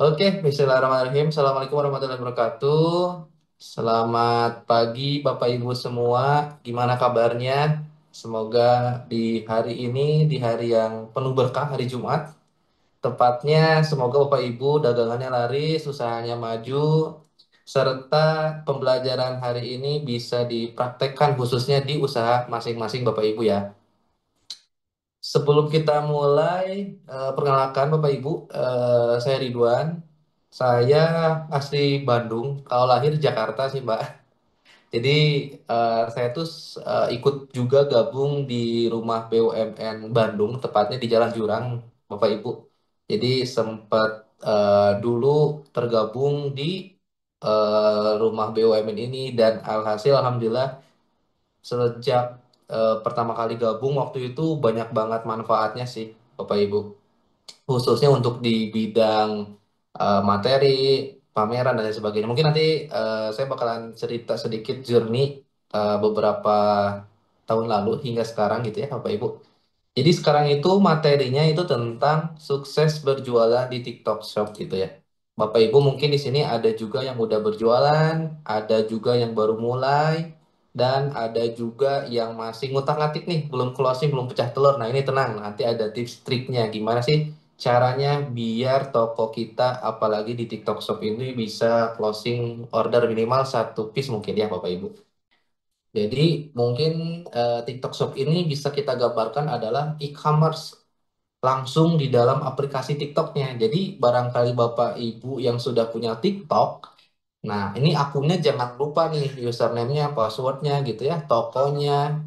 Oke, Bismillahirrahmanirrahim. Assalamualaikum warahmatullahi wabarakatuh. Selamat pagi Bapak Ibu semua. Gimana kabarnya? Semoga di hari ini, di hari yang penuh berkah, hari Jumat. Tepatnya semoga Bapak Ibu dagangannya laris, usahanya maju, serta pembelajaran hari ini bisa dipraktekkan khususnya di usaha masing-masing Bapak Ibu ya. Sebelum kita mulai, perkenalkan Bapak Ibu, saya Ridwan. Saya asli Bandung, kalau lahir Jakarta sih Mbak. Jadi saya tuh ikut juga gabung di rumah BUMN Bandung, tepatnya di Jalan Jurang, Bapak Ibu. Jadi sempat dulu tergabung di rumah BUMN ini dan alhasil Alhamdulillah sejak pertama kali gabung waktu itu banyak banget manfaatnya sih, Bapak Ibu. Khususnya untuk di bidang materi, pameran dan lain sebagainya. Mungkin nanti saya bakalan cerita sedikit journey beberapa tahun lalu hingga sekarang gitu ya, Bapak Ibu. Jadi sekarang itu materinya itu tentang sukses berjualan di TikTok Shop gitu ya. Bapak Ibu mungkin di sini ada juga yang udah berjualan, ada juga yang baru mulai, dan ada juga yang masih ngutak-ngatik nih, belum closing, belum pecah telur. Nah ini tenang, nanti ada tips triknya. Gimana sih caranya biar toko kita, apalagi di TikTok Shop ini bisa closing order minimal satu piece mungkin ya Bapak Ibu. Jadi mungkin TikTok Shop ini bisa kita gambarkan adalah e-commerce langsung di dalam aplikasi TikToknya. Jadi barangkali Bapak Ibu yang sudah punya TikTok, nah ini akunnya jangan lupa nih username-nya, password-nya gitu ya, tokonya.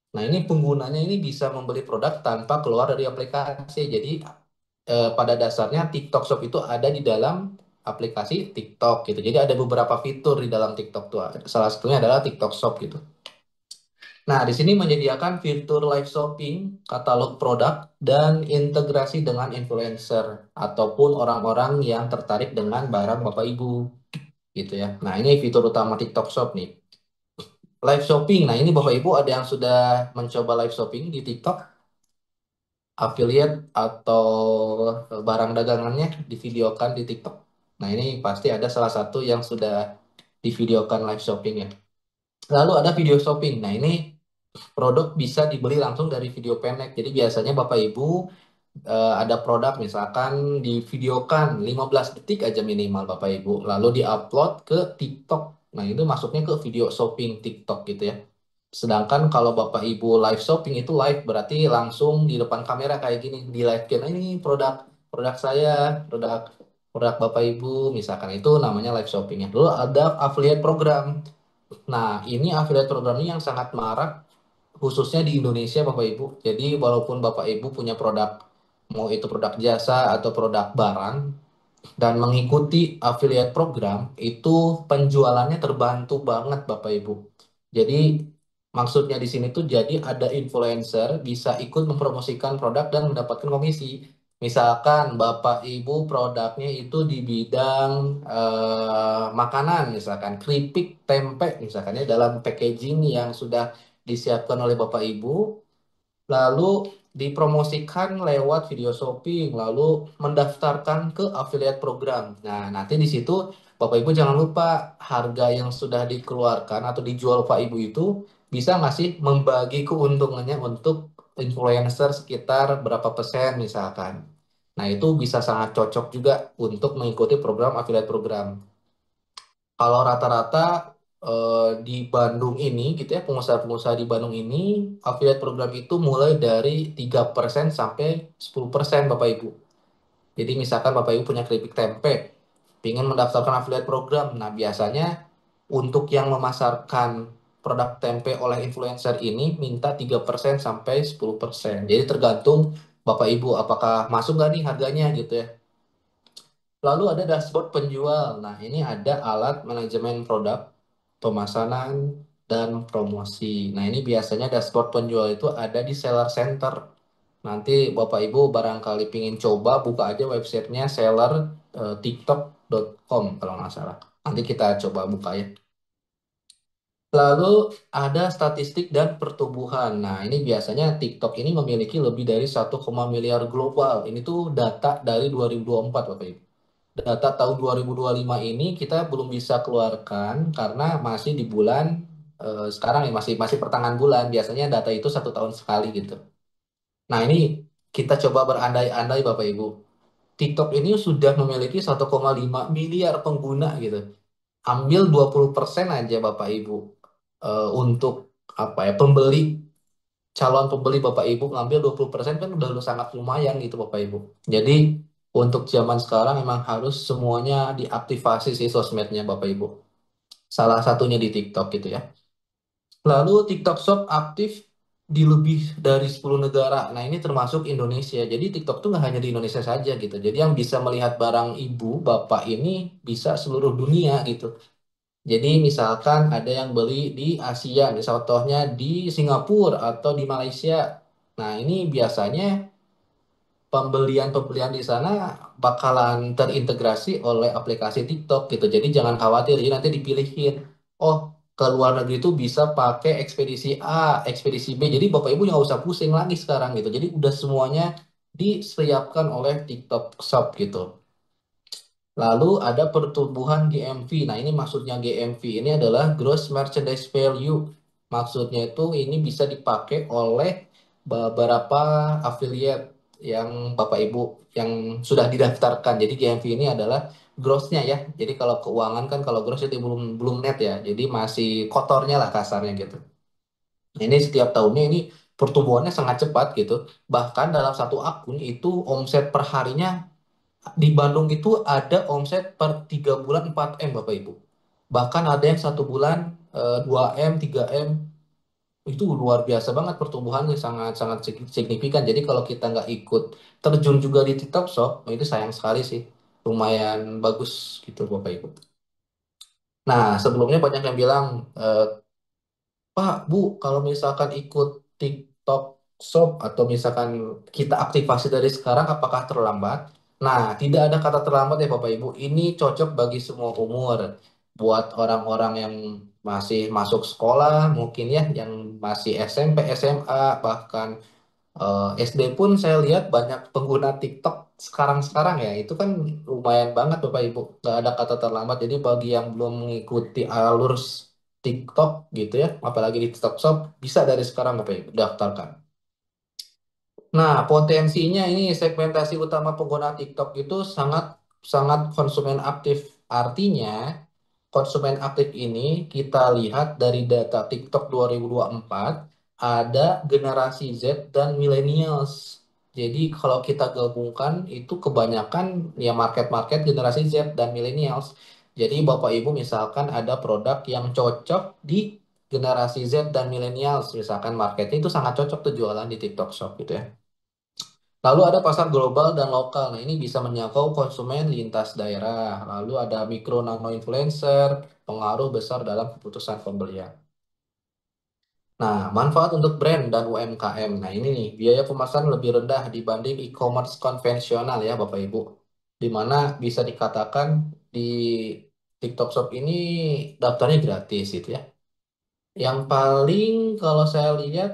Nah ini penggunanya ini bisa membeli produk tanpa keluar dari aplikasi. Jadi pada dasarnya TikTok Shop itu ada di dalam aplikasi TikTok gitu. Jadi ada beberapa fitur di dalam TikTok tuh. Salah satunya adalah TikTok Shop gitu. Nah, di sini menyediakan fitur live shopping, katalog produk, dan integrasi dengan influencer ataupun orang-orang yang tertarik dengan barang Bapak Ibu gitu ya. Nah, ini fitur utama TikTok Shop nih. Live shopping. Nah, ini Bapak Ibu ada yang sudah mencoba live shopping di TikTok, affiliate atau barang dagangannya divideokan di TikTok. Nah, ini pasti ada salah satu yang sudah divideokan live shopping ya. Lalu ada video shopping. Nah, ini produk bisa dibeli langsung dari video pendek. Jadi biasanya Bapak Ibu ada produk misalkan divideokan 15 detik aja minimal Bapak Ibu, lalu diupload ke TikTok. Nah, itu masuknya ke video shopping TikTok gitu ya. Sedangkan kalau Bapak Ibu live shopping itu live berarti langsung di depan kamera kayak gini, di live kan ini produk produk saya, produk produk Bapak Ibu misalkan itu namanya live shopping ya. Lalu ada affiliate program. Nah, ini affiliate program ini yang sangat marak khususnya di Indonesia Bapak Ibu. Jadi walaupun Bapak Ibu punya produk, mau itu produk jasa atau produk barang, dan mengikuti affiliate program, itu penjualannya terbantu banget Bapak Ibu. Jadi maksudnya di sini tuh jadi ada influencer bisa ikut mempromosikan produk dan mendapatkan komisi. Misalkan Bapak Ibu produknya itu di bidang makanan, misalkan keripik tempe, misalkan ya dalam packaging yang sudah disiapkan oleh Bapak Ibu, lalu dipromosikan lewat video shopping, lalu mendaftarkan ke affiliate program. Nah, nanti di situ Bapak Ibu jangan lupa harga yang sudah dikeluarkan atau dijual Pak Ibu itu bisa nggak sih membagi keuntungannya untuk influencer sekitar berapa persen misalkan. Nah, itu bisa sangat cocok juga untuk mengikuti program affiliate program. Kalau rata-rata di Bandung ini gitu ya, pengusaha-pengusaha di Bandung ini affiliate program itu mulai dari 3% sampai 10% Bapak Ibu. Jadi misalkan Bapak Ibu punya keripik tempe, ingin mendaftarkan affiliate program. Nah, biasanya untuk yang memasarkan produk tempe oleh influencer ini minta 3% sampai 10%. Jadi tergantung Bapak Ibu apakah masuk nggak nih harganya gitu ya. Lalu ada dashboard penjual. Nah, ini ada alat manajemen produk, pemasanan, dan promosi. Nah, ini biasanya dashboard penjual itu ada di seller center. Nanti Bapak Ibu barangkali pingin coba, buka aja websitenya seller tiktok.com kalau nggak salah. Nanti kita coba buka ya. Lalu ada statistik dan pertumbuhan. Nah, ini biasanya TikTok ini memiliki lebih dari 1, miliar global. Ini tuh data dari 2024, Bapak Ibu. data tahun 2025 ini kita belum bisa keluarkan karena masih di bulan sekarang ya masih masih pertengahan bulan. Biasanya data itu 1 tahun sekali gitu. Nah ini kita coba berandai-andai Bapak Ibu. TikTok ini sudah memiliki 1,5 miliar pengguna gitu. Ambil 20% aja Bapak Ibu untuk apa ya pembeli calon pembeli Bapak Ibu ngambil 20% kan udah sangat lumayan gitu Bapak Ibu. Jadi untuk zaman sekarang memang harus semuanya diaktifasi sih sosmednya Bapak Ibu. Salah satunya di TikTok gitu ya. Lalu TikTok Shop aktif di lebih dari 10 negara. Nah ini termasuk Indonesia. Jadi TikTok tuh nggak hanya di Indonesia saja gitu. Jadi yang bisa melihat barang ibu, bapak ini bisa seluruh dunia gitu. Jadi misalkan ada yang beli di Asia, misal contohnya di Singapura atau di Malaysia. Nah, ini biasanya pembelian-pembelian di sana bakalan terintegrasi oleh aplikasi TikTok gitu. Jadi jangan khawatir, jadi nanti dipilihin. Oh, ke luar negeri itu bisa pakai ekspedisi A, ekspedisi B. Jadi Bapak Ibu nggak usah pusing lagi sekarang gitu. Jadi udah semuanya disiapkan oleh TikTok Shop gitu. Lalu ada pertumbuhan GMV. Nah, ini maksudnya GMV ini adalah Gross Merchandise Value. Maksudnya itu ini bisa dipakai oleh beberapa affiliate yang Bapak Ibu yang sudah didaftarkan. Jadi GMV ini adalah grossnya ya. Jadi kalau keuangan kan kalau gross itu belum belum net ya. Jadi masih kotornya lah kasarnya gitu. Nah, ini setiap tahunnya ini pertumbuhannya sangat cepat gitu. Bahkan dalam satu akun itu omset per harinya di Bandung itu ada omset per 3 bulan 4 M Bapak Ibu. Bahkan ada yang 1 bulan 2 M, 3 M. Itu luar biasa banget pertumbuhannya sangat sangat signifikan. Jadi kalau kita nggak ikut terjun juga di TikTok Shop, oh itu sayang sekali sih. Lumayan bagus gitu Bapak Ibu. Nah, sebelumnya banyak yang bilang eh, Pak, Bu, kalau misalkan ikut TikTok Shop atau misalkan kita aktifasi dari sekarang, apakah terlambat? Nah, tidak ada kata terlambat ya Bapak Ibu. Ini cocok bagi semua umur. Buat orang-orang yang masih masuk sekolah, mungkin ya, yang masih SMP, SMA, bahkan SD pun saya lihat banyak pengguna TikTok sekarang-sekarang ya. Itu kan lumayan banget Bapak Ibu. Gak ada kata terlambat. Jadi bagi yang belum mengikuti alur TikTok gitu ya, apalagi di TikTok Shop, bisa dari sekarang Bapak Ibu daftarkan. Nah, potensinya ini segmentasi utama pengguna TikTok itu sangat sangat konsumen aktif. Artinya, konsumen aktif ini kita lihat dari data TikTok 2024 ada generasi Z dan millennials. Jadi kalau kita gabungkan itu kebanyakan ya market-market generasi Z dan millennials. Jadi Bapak Ibu misalkan ada produk yang cocok di generasi Z dan millennials, misalkan marketnya itu sangat cocok tuh jualan di TikTok Shop gitu ya. Lalu ada pasar global dan lokal. Nah, ini bisa menjangkau konsumen lintas daerah. Lalu ada mikro nano influencer, pengaruh besar dalam keputusan pembelian. Nah, manfaat untuk brand dan UMKM. Nah, ini nih, biaya pemasaran lebih rendah dibanding e-commerce konvensional ya, Bapak Ibu. Di mana bisa dikatakan di TikTok Shop ini daftarnya gratis gitu ya. Yang paling kalau saya lihat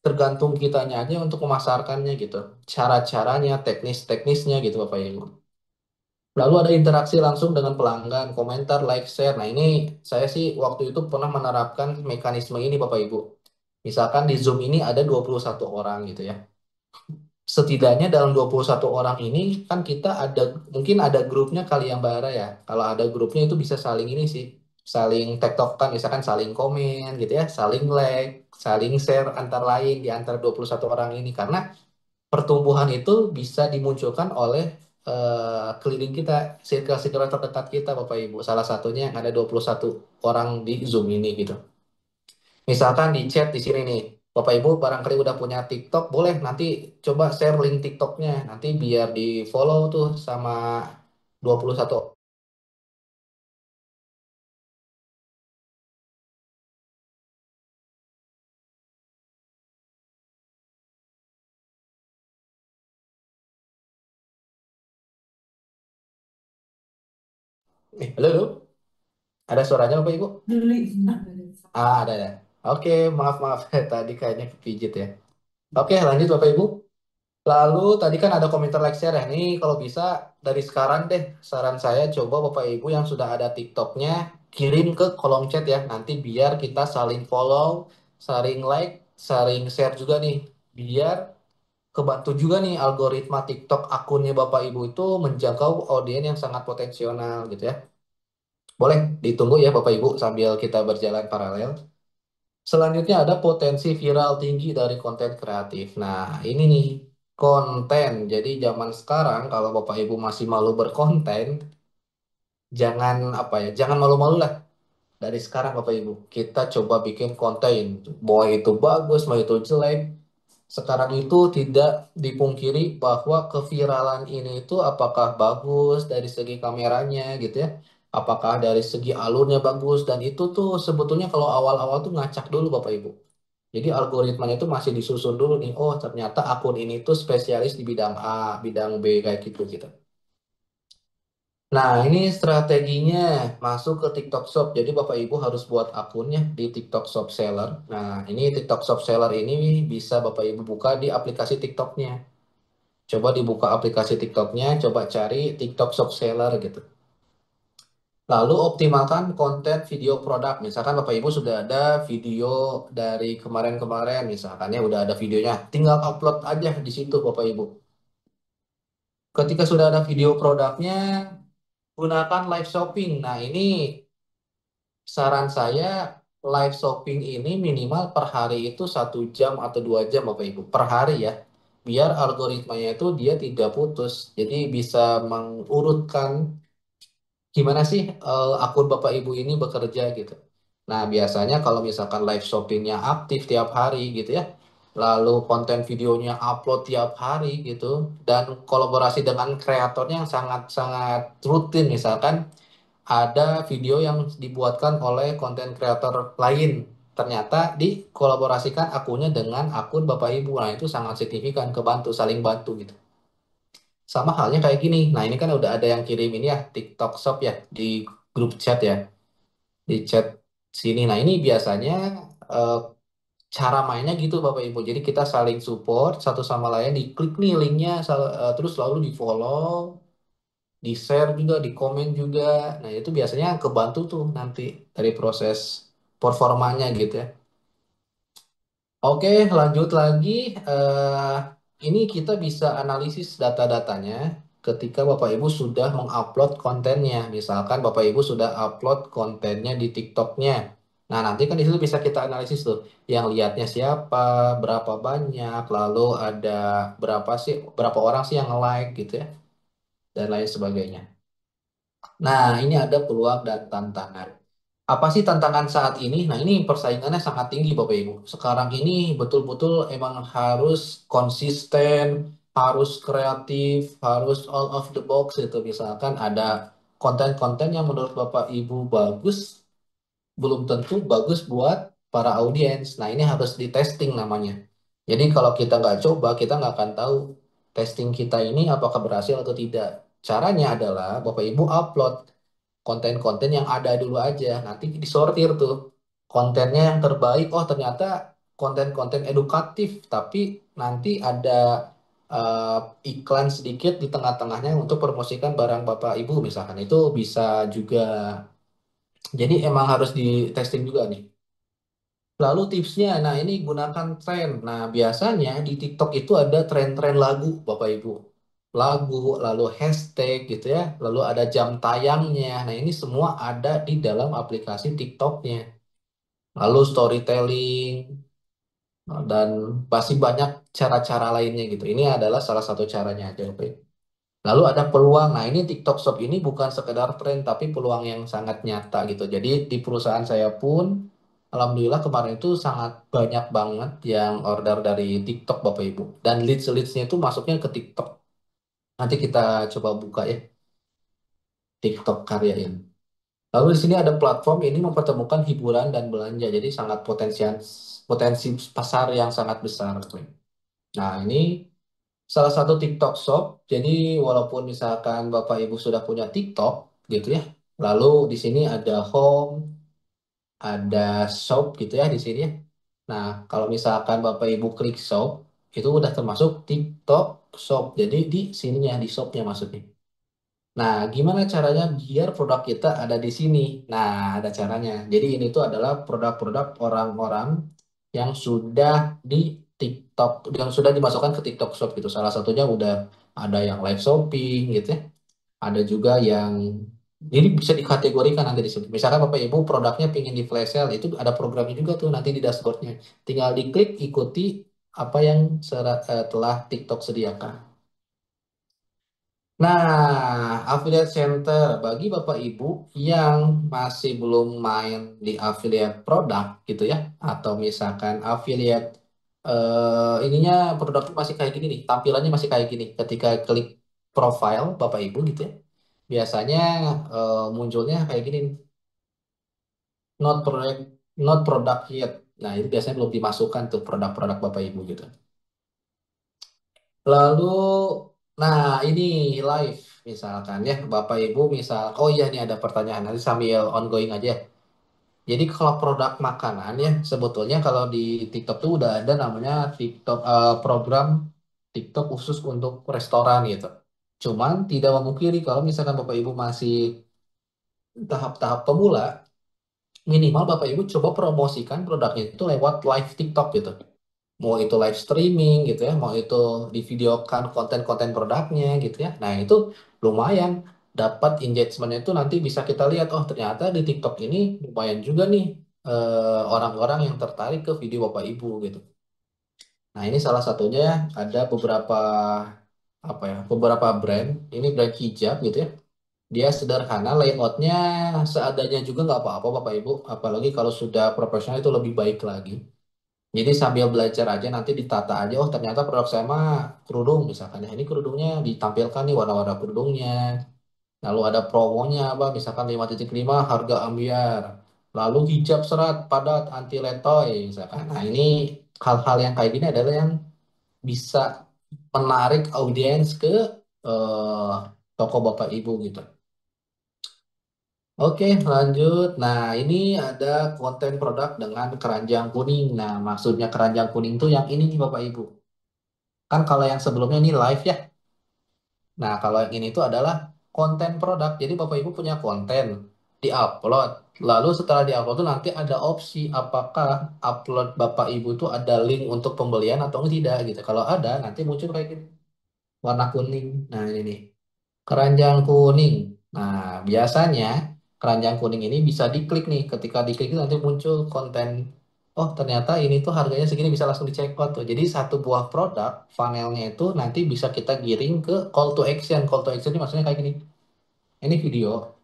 tergantung kitanya aja untuk memasarkannya gitu. Cara-caranya, teknis-teknisnya gitu Bapak Ibu. Lalu ada interaksi langsung dengan pelanggan, komentar, like, share. Nah ini saya sih waktu itu pernah menerapkan mekanisme ini Bapak Ibu. Misalkan di Zoom ini ada 21 orang gitu ya. Setidaknya dalam 21 orang ini kan kita ada mungkin ada grupnya kali yang bara ya. Kalau ada grupnya itu bisa saling ini sih, saling tektokan misalkan saling komen gitu ya, saling like, saling share antar lain di antara 21 orang ini karena pertumbuhan itu bisa dimunculkan oleh keliling kita, circle-circle terdekat kita Bapak Ibu. Salah satunya yang ada 21 orang di Zoom ini gitu. Misalkan di chat di sini nih, Bapak Ibu barangkali udah punya TikTok, boleh nanti coba share link TikToknya. Nanti biar di follow tuh sama 21. Halo, halo. Ada suaranya Bapak Ibu? Ada ya. Oke, maaf maaf tadi kayaknya kepijit ya. Oke, lanjut Bapak Ibu. Lalu tadi kan ada komentar like share ya. Nih kalau bisa dari sekarang deh saran saya coba Bapak Ibu yang sudah ada TikToknya kirim ke kolom chat ya. Nanti biar kita saling follow, saling like, saling share juga nih. Biar kebantu juga nih algoritma TikTok akunnya Bapak Ibu itu menjangkau audiens yang sangat potensial gitu ya. Boleh ditunggu ya Bapak Ibu sambil kita berjalan paralel. Selanjutnya ada potensi viral tinggi dari konten kreatif. Nah, ini nih konten. Jadi zaman sekarang kalau Bapak Ibu masih malu berkonten, jangan apa ya, jangan malu-malu lah. Dari sekarang Bapak Ibu, kita coba bikin konten. Mau itu bagus, mau itu jelek. Sekarang itu tidak dipungkiri bahwa keviralan ini itu apakah bagus dari segi kameranya gitu ya. Apakah dari segi alurnya bagus dan itu tuh sebetulnya kalau awal-awal tuh ngacak dulu Bapak Ibu. Jadi algoritmanya itu masih disusun dulu nih. Oh, ternyata akun ini tuh spesialis di bidang A, bidang B kayak gitu gitu. Nah, ini strateginya masuk ke TikTok Shop. Jadi Bapak Ibu harus buat akunnya di TikTok Shop Seller. Nah, ini TikTok Shop Seller ini bisa Bapak Ibu buka di aplikasi TikToknya. Coba dibuka aplikasi TikToknya, coba cari TikTok Shop Seller gitu. Lalu optimalkan konten video produk. Misalkan Bapak Ibu sudah ada video dari kemarin-kemarin, misalkan ya udah ada videonya, tinggal upload aja di situ Bapak Ibu. Ketika sudah ada video produknya, gunakan live shopping. Nah, ini saran saya live shopping ini minimal per hari itu 1 jam atau 2 jam Bapak Ibu per hari ya. Biar algoritmanya itu dia tidak putus. Jadi bisa mengurutkan gimana sih akun Bapak Ibu ini bekerja gitu. Nah, biasanya kalau misalkan live shoppingnya aktif tiap hari gitu ya, lalu konten videonya upload tiap hari gitu, dan kolaborasi dengan kreatornya yang sangat-sangat rutin, misalkan ada video yang dibuatkan oleh konten kreator lain, ternyata dikolaborasikan akunnya dengan akun Bapak Ibu. Nah, itu sangat signifikan, kebantu, saling bantu gitu. Sama halnya kayak gini. Nah, ini kan udah ada yang kirim ini ya, TikTok Shop ya, di grup chat ya, di chat sini. Nah, ini biasanya eh, cara mainnya gitu Bapak Ibu. Jadi kita saling support satu sama lain, diklik nih linknya, terus lalu di follow, di share juga, di komen juga. Nah, itu biasanya kebantu tuh nanti dari proses performanya gitu ya. Oke, lanjut lagi. Eh, ini kita bisa analisis data-datanya ketika Bapak Ibu sudah mengupload kontennya. Misalkan Bapak Ibu sudah upload kontennya di TikToknya. Nah, nanti kan di situ bisa kita analisis tuh. Yang lihatnya siapa, berapa banyak, lalu ada berapa orang sih yang like gitu ya, dan lain sebagainya. Nah, ini ada peluang dan tantangan. Apa sih tantangan saat ini? Nah, ini persaingannya sangat tinggi, Bapak Ibu. Sekarang ini betul-betul emang harus konsisten, harus kreatif, harus out of the box itu. Misalkan ada konten-konten yang menurut Bapak Ibu bagus, belum tentu bagus buat para audiens. Nah, ini harus di testing namanya. Jadi kalau kita nggak coba, kita nggak akan tahu testing kita ini apakah berhasil atau tidak. Caranya adalah Bapak Ibu upload konten-konten yang ada dulu aja. Nanti disortir tuh kontennya yang terbaik. Oh, ternyata konten-konten edukatif, tapi nanti ada eh, iklan sedikit di tengah-tengahnya untuk promosikan barang Bapak Ibu misalkan. Itu bisa juga. Jadi emang harus di testing juga nih. Lalu tipsnya, nah ini gunakan tren. Nah, biasanya di TikTok itu ada tren-tren lagu, Bapak Ibu. Lagu, lalu hashtag gitu ya, lalu ada jam tayangnya. Nah, ini semua ada di dalam aplikasi TikToknya. Lalu storytelling, dan masih banyak cara-cara lainnya gitu. Ini adalah salah satu caranya aja, Bapak Ibu. Lalu ada peluang. Nah, ini TikTok Shop ini bukan sekedar tren, tapi peluang yang sangat nyata gitu. Jadi di perusahaan saya pun, alhamdulillah kemarin itu sangat banyak banget yang order dari TikTok Bapak Ibu. Dan leads-leadsnya itu masuknya ke TikTok. Nanti kita coba buka ya TikTok karya ini. Lalu di sini ada platform ini mempertemukan hiburan dan belanja. Jadi sangat potensi pasar yang sangat besar. Nah, ini salah satu TikTok Shop. Jadi walaupun misalkan Bapak Ibu sudah punya TikTok gitu ya. Lalu di sini ada home, ada shop gitu ya di sini ya. Nah, kalau misalkan Bapak Ibu klik shop, itu udah termasuk TikTok Shop. Jadi di sininya, di shopnya maksudnya. Nah, gimana caranya biar produk kita ada di sini? Nah, ada caranya. Jadi ini tuh adalah produk-produk orang-orang yang sudah di TikTok, yang sudah dimasukkan ke TikTok Shop gitu. Salah satunya udah ada yang live shopping gitu ya. Ada juga yang ini bisa dikategorikan nanti di sini. Misalkan Bapak Ibu produknya pingin di flash sale, itu ada programnya juga tuh nanti di dashboardnya. Tinggal diklik ikuti apa yang telah TikTok sediakan. Nah, affiliate center bagi Bapak Ibu yang masih belum main di affiliate produk gitu ya, atau misalkan affiliate ininya produknya masih kayak gini nih, tampilannya masih kayak gini. Ketika klik profile Bapak Ibu gitu ya, biasanya munculnya kayak gini, nih, not product, not product yet. Nah, itu biasanya belum dimasukkan tuh produk-produk Bapak Ibu gitu. Lalu, nah ini live misalkan ya, Bapak Ibu misal, oh iya nih ada pertanyaan nanti sambil ongoing aja. Jadi kalau produk makanan ya, sebetulnya kalau di TikTok tuh udah ada namanya TikTok program TikTok khusus untuk restoran gitu. Cuman tidak memungkiri kalau misalkan Bapak Ibu masih tahap-tahap pemula, minimal Bapak Ibu coba promosikan produknya itu lewat live TikTok gitu. Mau itu live streaming gitu ya, mau itu divideokan konten-konten produknya gitu ya. Nah, itu lumayan dapat engagementnya itu nanti bisa kita lihat, oh ternyata di TikTok ini lumayan juga nih orang-orang yang tertarik ke video Bapak Ibu gitu. Nah, ini salah satunya ya, ada beberapa apa ya, beberapa brand, ini brand hijab gitu ya. Dia sederhana, layoutnya seadanya juga nggak apa-apa Bapak Ibu. Apalagi kalau sudah profesional itu lebih baik lagi. Jadi sambil belajar aja nanti ditata aja. Oh ternyata produk saya mah kerudung misalkan ya. Ini kerudungnya ditampilkan nih warna-warna kerudungnya. Lalu ada promonya apa misalkan 5.5 harga ambiar. Lalu hijab serat padat anti letoy misalkan. Nah ini hal-hal yang kayak gini adalah yang bisa menarik audiens ke eh, toko Bapak Ibu gitu. Oke, lanjut. Nah, ini ada konten produk dengan keranjang kuning. Nah, maksudnya keranjang kuning tuh yang ini nih Bapak Ibu. Kan kalau yang sebelumnya ini live ya. Nah, kalau yang ini tuh adalah konten produk. Jadi Bapak Ibu punya konten, diupload. Lalu setelah diupload tuh nanti ada opsi apakah upload Bapak Ibu tuh ada link untuk pembelian atau tidak gitu. Kalau ada, nanti muncul kayak gini, warna kuning. Nah, ini nih. Keranjang kuning. Nah, biasanya keranjang kuning ini bisa diklik nih. Ketika diklik itu nanti muncul konten. Oh, ternyata ini tuh harganya segini bisa langsung dicek out tuh. Jadi satu buah produk panelnya itu nanti bisa kita giring ke call to action. Call to action ini maksudnya kayak gini. Ini video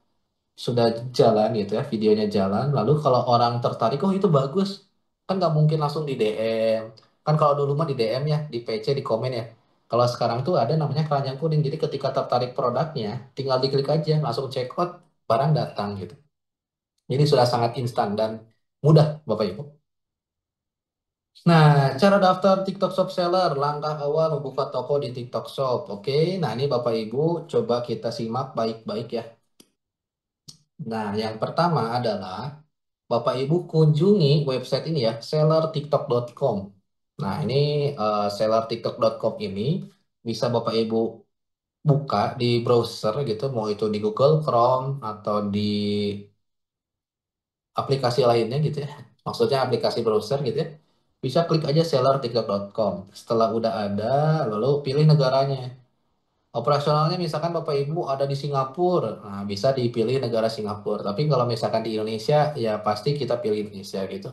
sudah jalan gitu ya, videonya jalan. Lalu kalau orang tertarik, oh itu bagus. Kan nggak mungkin langsung di DM. Kan kalau dulu mah di DM ya, di PC, di komen ya. Kalau sekarang tuh ada namanya keranjang kuning. Jadi ketika tertarik produknya, tinggal diklik aja, langsung check out, barang datang gitu. Jadi sudah sangat instan dan mudah, Bapak Ibu. Nah, cara daftar TikTok Shop Seller, langkah awal membuka toko di TikTok Shop. Oke, nah ini Bapak Ibu coba kita simak baik-baik ya. Nah, yang pertama adalah Bapak Ibu kunjungi website ini ya, sellertiktok.com. Nah, ini sellertiktok.com ini bisa Bapak Ibu buka di browser gitu, mau itu di Google Chrome atau di aplikasi lainnya gitu ya. Maksudnya aplikasi browser gitu ya. Bisa klik aja sellertiktok.com. Setelah udah ada, lalu pilih negaranya. Operasionalnya misalkan Bapak Ibu ada di Singapura, nah bisa dipilih negara Singapura. Tapi kalau misalkan di Indonesia, ya pasti kita pilih Indonesia gitu.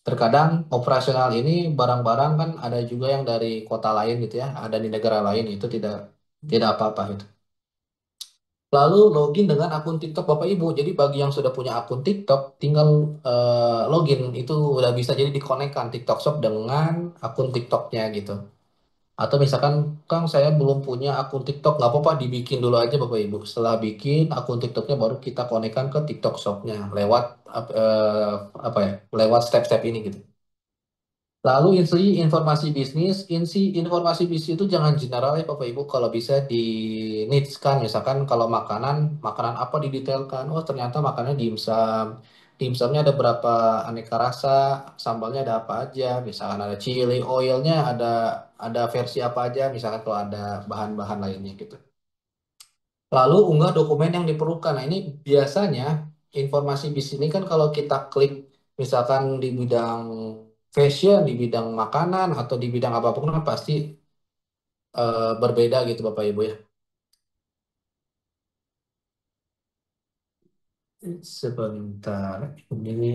Terkadang operasional ini barang-barang kan ada juga yang dari kota lain gitu ya, ada di negara lain itu tidak tidak apa-apa gitu. Lalu login dengan akun TikTok Bapak Ibu. Jadi bagi yang sudah punya akun TikTok, tinggal login itu udah bisa jadi dikonekkan TikTok Shop dengan akun TikToknya gitu. Atau misalkan, Kang saya belum punya akun TikTok, nggak apa-apa dibikin dulu aja Bapak Ibu. Setelah bikin akun TikToknya baru kita konekkan ke TikTok Shopnya lewat apa ya, lewat step-step ini gitu. Lalu isi informasi bisnis, informasi bisnis itu jangan general ya Bapak Ibu. Kalau bisa di niche kan, misalkan kalau makanan, makanan apa didetailkan. Oh ternyata makanannya dimsum, dimsumnya ada berapa aneka rasa, sambalnya ada apa aja, misalkan ada chili oilnya ada versi apa aja, misalkan kalau ada bahan-bahan lainnya gitu. Lalu unggah dokumen yang diperlukan. Nah, ini biasanya informasi bis ini kan kalau kita klik misalkan di bidang fashion, di bidang makanan atau di bidang apapun kan pasti berbeda gitu Bapak Ibu ya. Sebentar. Ini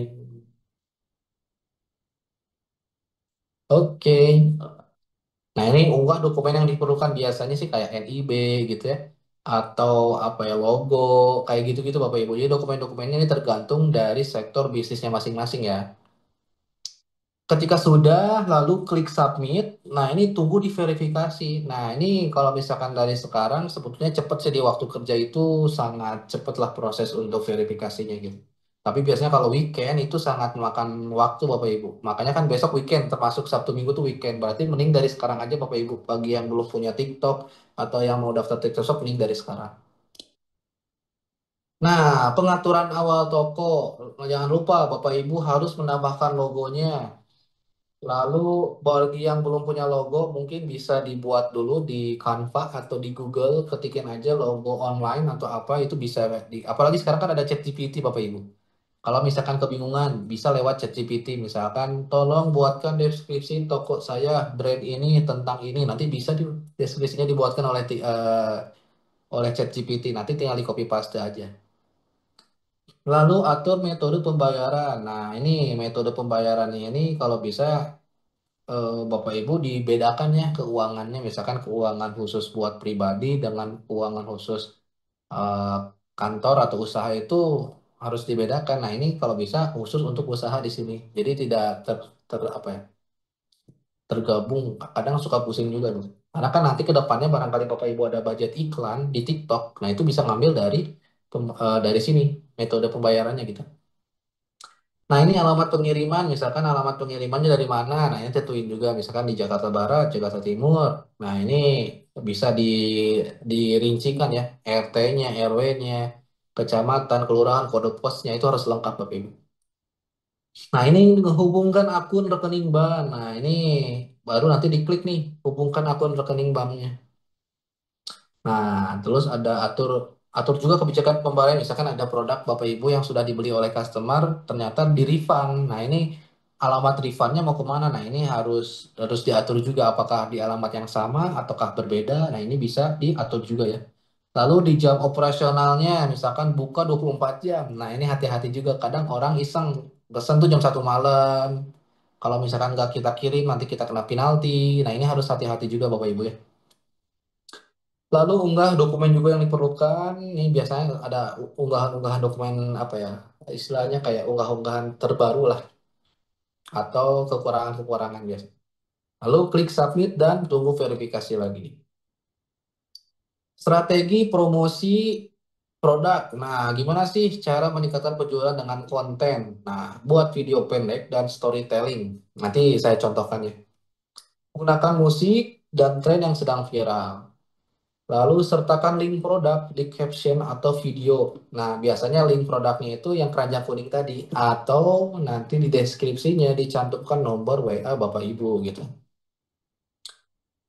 oke. Nah, ini unggah dokumen yang diperlukan biasanya sih kayak NIB gitu ya. Atau apa ya logo kayak gitu-gitu Bapak Ibu. Jadi dokumen-dokumennya ini tergantung dari sektor bisnisnya masing-masing ya. Ketika sudah, lalu klik submit. Nah, ini tunggu diverifikasi. Nah, ini kalau misalkan dari sekarang, sebetulnya cepat sih di waktu kerja itu sangat cepat lah proses untuk verifikasinya gitu. Tapi biasanya kalau weekend itu sangat memakan waktu Bapak Ibu. Makanya kan besok weekend, termasuk Sabtu Minggu tuh weekend. Berarti mending dari sekarang aja Bapak Ibu. Bagi yang belum punya TikTok atau yang mau daftar TikTok Shop, mending dari sekarang. Nah, pengaturan awal toko. Jangan lupa Bapak Ibu harus menambahkan logonya. Lalu bagi yang belum punya logo mungkin bisa dibuat dulu di Canva atau di Google, ketikin aja logo online atau apa itu bisa apalagi sekarang kan ada ChatGPT Bapak Ibu. Kalau misalkan kebingungan bisa lewat ChatGPT misalkan tolong buatkan deskripsi toko saya brand ini tentang ini nanti bisa di deskripsinya dibuatkan oleh ChatGPT nanti tinggal di copy paste aja. Lalu atur metode pembayaran. Nah, ini metode pembayaran ini kalau bisa Bapak Ibu dibedakan ya keuangannya, misalkan keuangan khusus buat pribadi dengan keuangan khusus eh, kantor atau usaha itu harus dibedakan. Nah, ini kalau bisa khusus untuk usaha di sini. Jadi tidak apa ya, tergabung. Kadang suka pusing juga tuh. Karena kan nanti ke depannya barangkali Bapak Ibu ada budget iklan di TikTok. Nah, itu bisa ngambil dari dari sini metode pembayarannya gitu. Nah, ini alamat pengiriman, misalkan alamat pengirimannya dari mana. Nah, ini tentuin juga, misalkan di Jakarta Barat, Jakarta Timur. Nah, ini bisa dirincikan ya, RT-nya, RW-nya, kecamatan, kelurahan, kode posnya, itu harus lengkap, Bapak Ibu. Nah, ini menghubungkan akun rekening bank. Nah, ini baru nanti diklik nih, hubungkan akun rekening banknya. Nah, terus ada atur atur juga kebijakan pembayaran. Misalkan ada produk Bapak Ibu yang sudah dibeli oleh customer, ternyata di refund. Nah, ini alamat refundnya mau kemana? Nah, ini harus harus diatur juga apakah di alamat yang sama ataukah berbeda. Nah, ini bisa diatur juga ya. Lalu di jam operasionalnya, misalkan buka 24 jam. Nah, ini hati-hati juga. Kadang orang iseng pesan tuh jam 1 malam. Kalau misalkan nggak kita kirim, nanti kita kena penalti. Nah, ini harus hati-hati juga Bapak Ibu ya. Lalu unggah dokumen juga yang diperlukan. Ini biasanya ada unggahan-unggahan dokumen apa ya? Istilahnya kayak unggah-unggahan terbaru lah atau kekurangan-kekurangan biasa. Lalu klik submit dan tunggu verifikasi lagi. Strategi promosi produk. Nah, gimana sih cara meningkatkan penjualan dengan konten? Nah, buat video pendek dan storytelling. Nanti saya contohkan ya. Gunakan musik dan tren yang sedang viral. Lalu sertakan link produk di caption atau video. Nah, biasanya link produknya itu yang keranjang kuning tadi. Atau nanti di deskripsinya dicantumkan nomor WA Bapak Ibu gitu.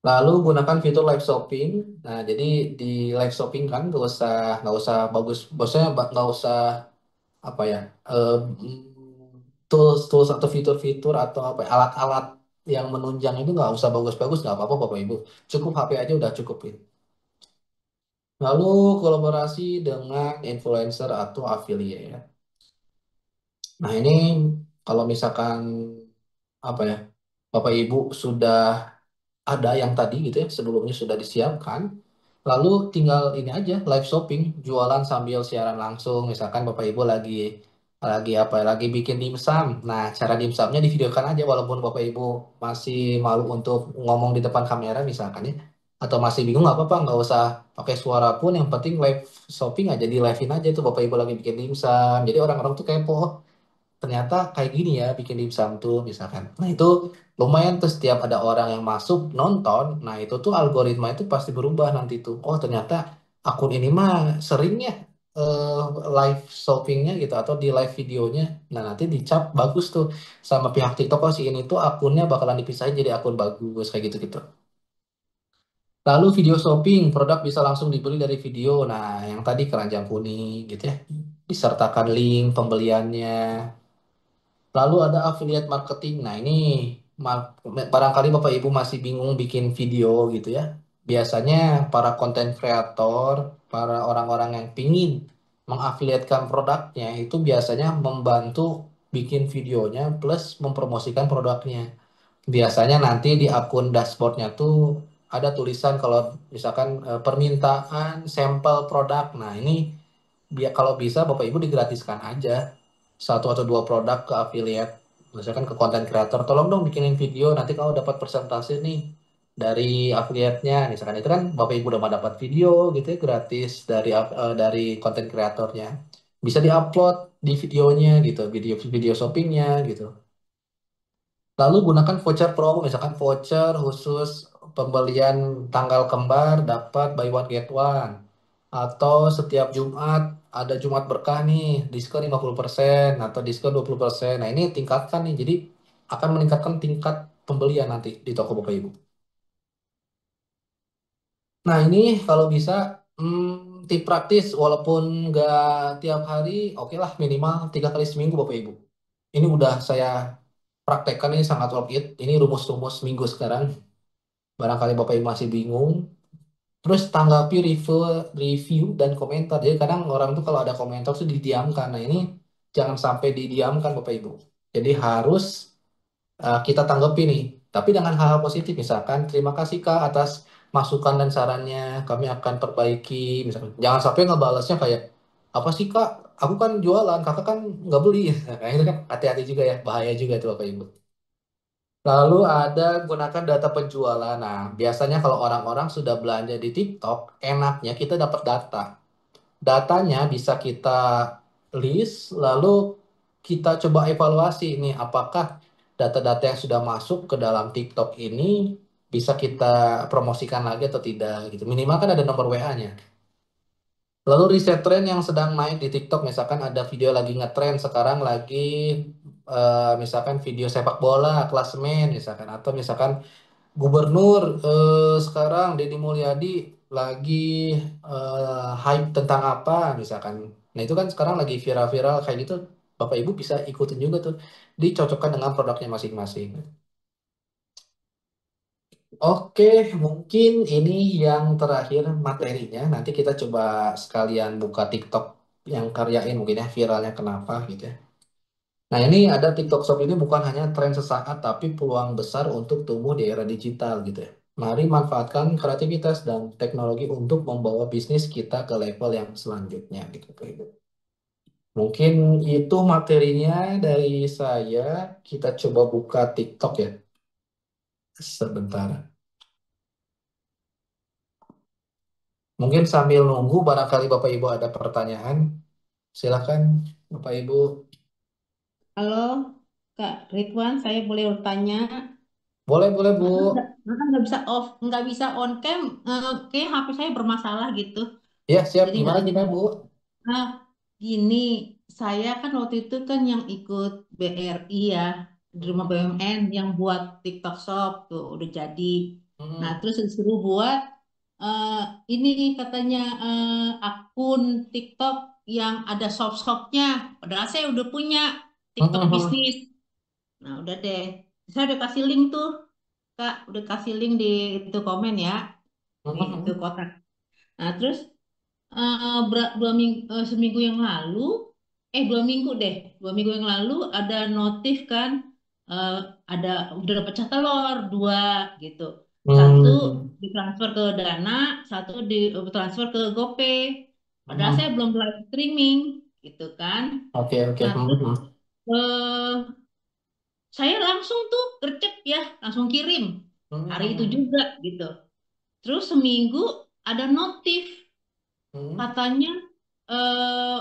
Lalu gunakan fitur live shopping. Nah, jadi di live shopping kan nggak usah bagus, bosnya nggak usah apa ya tools atau fitur-fitur atau apa ya, alat-alat yang menunjang itu nggak usah bagus-bagus nggak apa-apa Bapak Ibu. Cukup HP aja udah cukup ya. Lalu kolaborasi dengan influencer atau affiliate. Nah ini kalau misalkan apa ya, Bapak Ibu sudah ada yang tadi gitu ya, sebelumnya sudah disiapkan, lalu tinggal ini aja live shopping, jualan sambil siaran langsung. Misalkan Bapak Ibu lagi apa ya, lagi bikin dimsum. Nah cara dimsumnya divideokan aja walaupun Bapak Ibu masih malu untuk ngomong di depan kamera misalkan ya. Atau masih bingung nggak apa-apa, nggak usah pakai suara pun, yang penting live shopping aja di livein aja tuh Bapak Ibu lagi bikin dimsum. Jadi orang-orang tuh kepo, "Oh, ternyata kayak gini ya bikin dimsum tuh misalkan." Nah itu lumayan tuh setiap ada orang yang masuk nonton, nah itu tuh algoritma itu pasti berubah nanti tuh. Oh ternyata akun ini mah sering ya eh, live shoppingnya gitu atau di live videonya. Nah, nanti dicap bagus tuh sama pihak TikTok, oh si ini tuh akunnya bakalan dipisahin jadi akun bagus kayak gitu-gitu. Lalu video shopping, produk bisa langsung dibeli dari video. Nah, yang tadi keranjang kuning gitu ya. Disertakan link pembeliannya. Lalu ada affiliate marketing. Nah, ini barangkali Bapak Ibu masih bingung bikin video gitu ya. Biasanya para konten kreator, para orang-orang yang pingin mengafiliatkan produknya itu biasanya membantu bikin videonya plus mempromosikan produknya. Biasanya nanti di akun dashboardnya tuh ada tulisan kalau misalkan permintaan sampel produk. Nah, ini biar kalau bisa Bapak Ibu digratiskan aja satu atau dua produk ke affiliate, misalkan ke konten creator, tolong dong bikinin video, nanti kamu dapat persentase nih dari affiliate-nya. Misalkan itu kan Bapak Ibu udah dapat video gitu ya gratis dari konten kreatornya. Bisa diupload di videonya gitu, video video shoppingnya gitu. Lalu gunakan voucher promo, misalkan voucher khusus pembelian tanggal kembar dapat buy one get one. Atau setiap Jumat ada Jumat berkah nih, diskon 50% atau diskon 20%. Nah ini tingkatkan nih, jadi akan meningkatkan tingkat pembelian nanti di toko Bapak Ibu. Nah ini kalau bisa tip praktis, walaupun nggak tiap hari, oke lah minimal 3 kali seminggu Bapak Ibu. Ini udah saya praktekkan ini sangat worth it. Ini rumus-rumus minggu sekarang. Barangkali Bapak Ibu masih bingung. Terus tanggapi review dan komentar. Jadi kadang orang tuh kalau ada komentar tuh didiamkan. Nah ini jangan sampai didiamkan Bapak Ibu. Jadi harus kita tanggapi nih. Tapi dengan hal-hal positif. Misalkan terima kasih Kak atas masukan dan sarannya. Kami akan perbaiki. Misalkan jangan sampai ngebalasnya kayak apa sih Kak? Aku kan jualan, kakak kan nggak beli. Nah itu kan hati-hati juga ya, bahaya juga tuh Bapak Ibu. Lalu ada gunakan data penjualan. Nah, biasanya kalau orang-orang sudah belanja di TikTok, enaknya kita dapat data. Datanya bisa kita list, lalu kita coba evaluasi ini apakah data-data yang sudah masuk ke dalam TikTok ini bisa kita promosikan lagi atau tidak gitu. Minimal kan ada nomor WA-nya. Lalu riset tren yang sedang naik di TikTok, misalkan ada video lagi ngetren sekarang lagi misalkan video sepak bola, klasemen misalkan atau misalkan Gubernur sekarang Deddy Mulyadi lagi hype tentang apa misalkan. Nah itu kan sekarang lagi viral-viral kayak gitu. Bapak Ibu bisa ikutin juga tuh. Dicocokkan dengan produknya masing-masing. Oke, mungkin ini yang terakhir materinya. Nanti kita coba sekalian buka TikTok yang karyain mungkin ya viralnya kenapa gitu ya. Nah, ini ada TikTok Shop ini bukan hanya tren sesaat, tapi peluang besar untuk tumbuh di era digital gitu ya. Mari manfaatkan kreativitas dan teknologi untuk membawa bisnis kita ke level yang selanjutnya gitu, Pak Ibu. Mungkin itu materinya dari saya. Kita coba buka TikTok ya, sebentar. Mungkin sambil nunggu, barangkali Bapak Ibu ada pertanyaan. Silakan, Bapak Ibu. Halo, Kak Ridwan, saya boleh bertanya? Boleh, boleh, Bu. Nggak bisa off, nggak bisa on cam. Kayak HP saya bermasalah gitu, Ya, siap. jadi nggak Gimana, bisa. gimana, Bu? Nah, gini, saya kan waktu itu kan yang ikut BRI ya, di rumah Hmm, BUMN yang buat TikTok Shop tuh udah jadi. Nah, hmm, terus disuruh buat eh, ini katanya akun TikTok yang ada shop-shopnya. Padahal saya udah punya hmm, TikTok hmm, bisnis. Nah, udah deh. Saya udah kasih link tuh, Kak. Udah kasih link di itu komen ya, hmm, di itu hmm, kotak. Nah, terus seminggu yang lalu, 2 minggu deh, 2 minggu yang lalu ada notif kan, eh, ada udah pecah telur dua gitu. Satu hmm. ditransfer ke Dana, satu ditransfer ke GoPay. Padahal saya Hmm. belum live streaming gitu kan. Oke, oke. Nah, Hmm, terus hmm, eh, saya langsung tuh gercep ya, langsung kirim hmm, hari itu hmm, juga gitu. Terus seminggu ada notif hmm, katanya eh,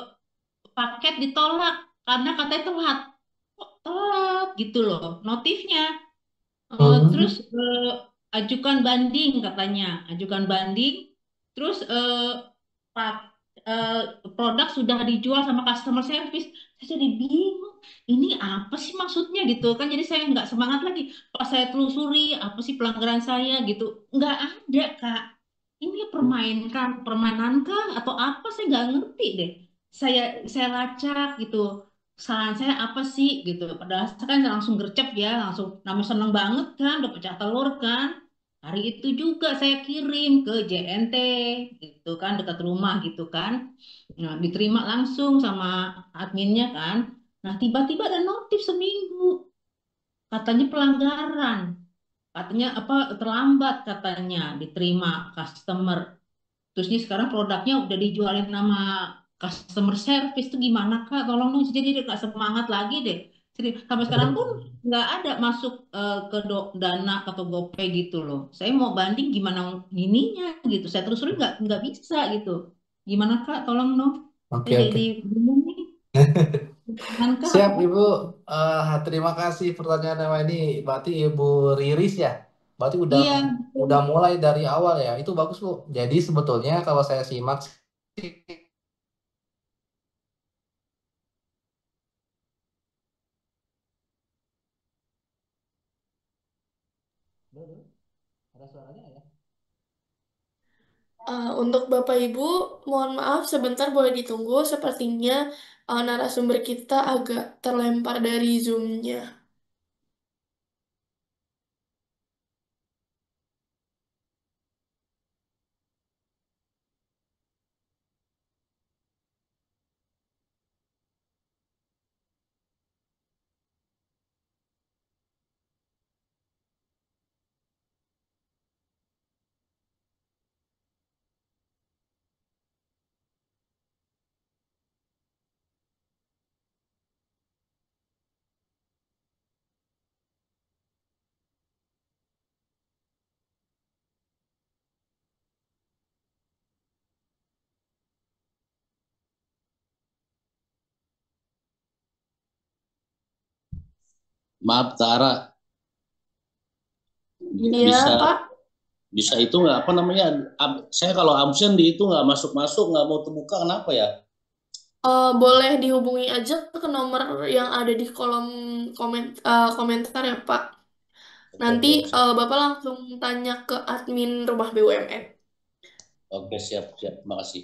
paket ditolak karena katanya telat. Kok telat gitu loh notifnya. Terus hmm, ajukan banding katanya, ajukan banding. Terus eh, produk sudah dijual sama customer service. Saya jadi bingung. Ini apa sih maksudnya gitu kan? Jadi saya nggak semangat lagi. Pas saya telusuri apa sih pelanggaran saya gitu, nggak ada Kak. Ini permainkan permainan kah atau apa? Saya nggak ngerti deh. Saya lacak gitu. Saran saya apa sih gitu? Padahal saya kan langsung gercep ya, langsung namanya seneng banget kan, udah pecah telur kan. Hari itu juga saya kirim ke JNT gitu kan, dekat rumah gitu kan. Nah, diterima langsung sama adminnya kan. Nah, tiba-tiba ada notif seminggu. Katanya pelanggaran. Katanya apa terlambat katanya diterima customer. Terus ini sekarang produknya udah dijualin nama customer service tuh gimana Kak? Tolong dong jadi dia nggak semangat lagi deh. Jadi, sampai sekarang pun nggak ada masuk ke Dana atau GoPay gitu loh. Saya mau banding gimana ininya gitu. Saya terus terus nggak bisa gitu. Gimana Kak? Tolong dong. Saya Oke, jadi oke. bingung nih. Gimana Kak? Siap, Apa? Ibu. Terima kasih pertanyaan Ewa ini. Berarti Ibu Riris ya. Berarti Iya, betul. udah mulai dari awal ya. Itu bagus, Bu. Jadi sebetulnya kalau saya simak sih, ada suaranya ya? Untuk Bapak Ibu, mohon maaf sebentar boleh ditunggu. Sepertinya narasumber kita agak terlempar dari Zoom-nya. Maaf Tara, Iya, bisa Pak. bisa itu nggak apa namanya? Saya kalau absen di itu nggak masuk masuk nggak mau terbuka kenapa ya? Boleh dihubungi aja ke nomor yang ada di kolom komentar ya, Pak. Oke Nanti oke siap. Bapak langsung tanya ke admin rumah BUMN. Oke siap siap. Terima kasih.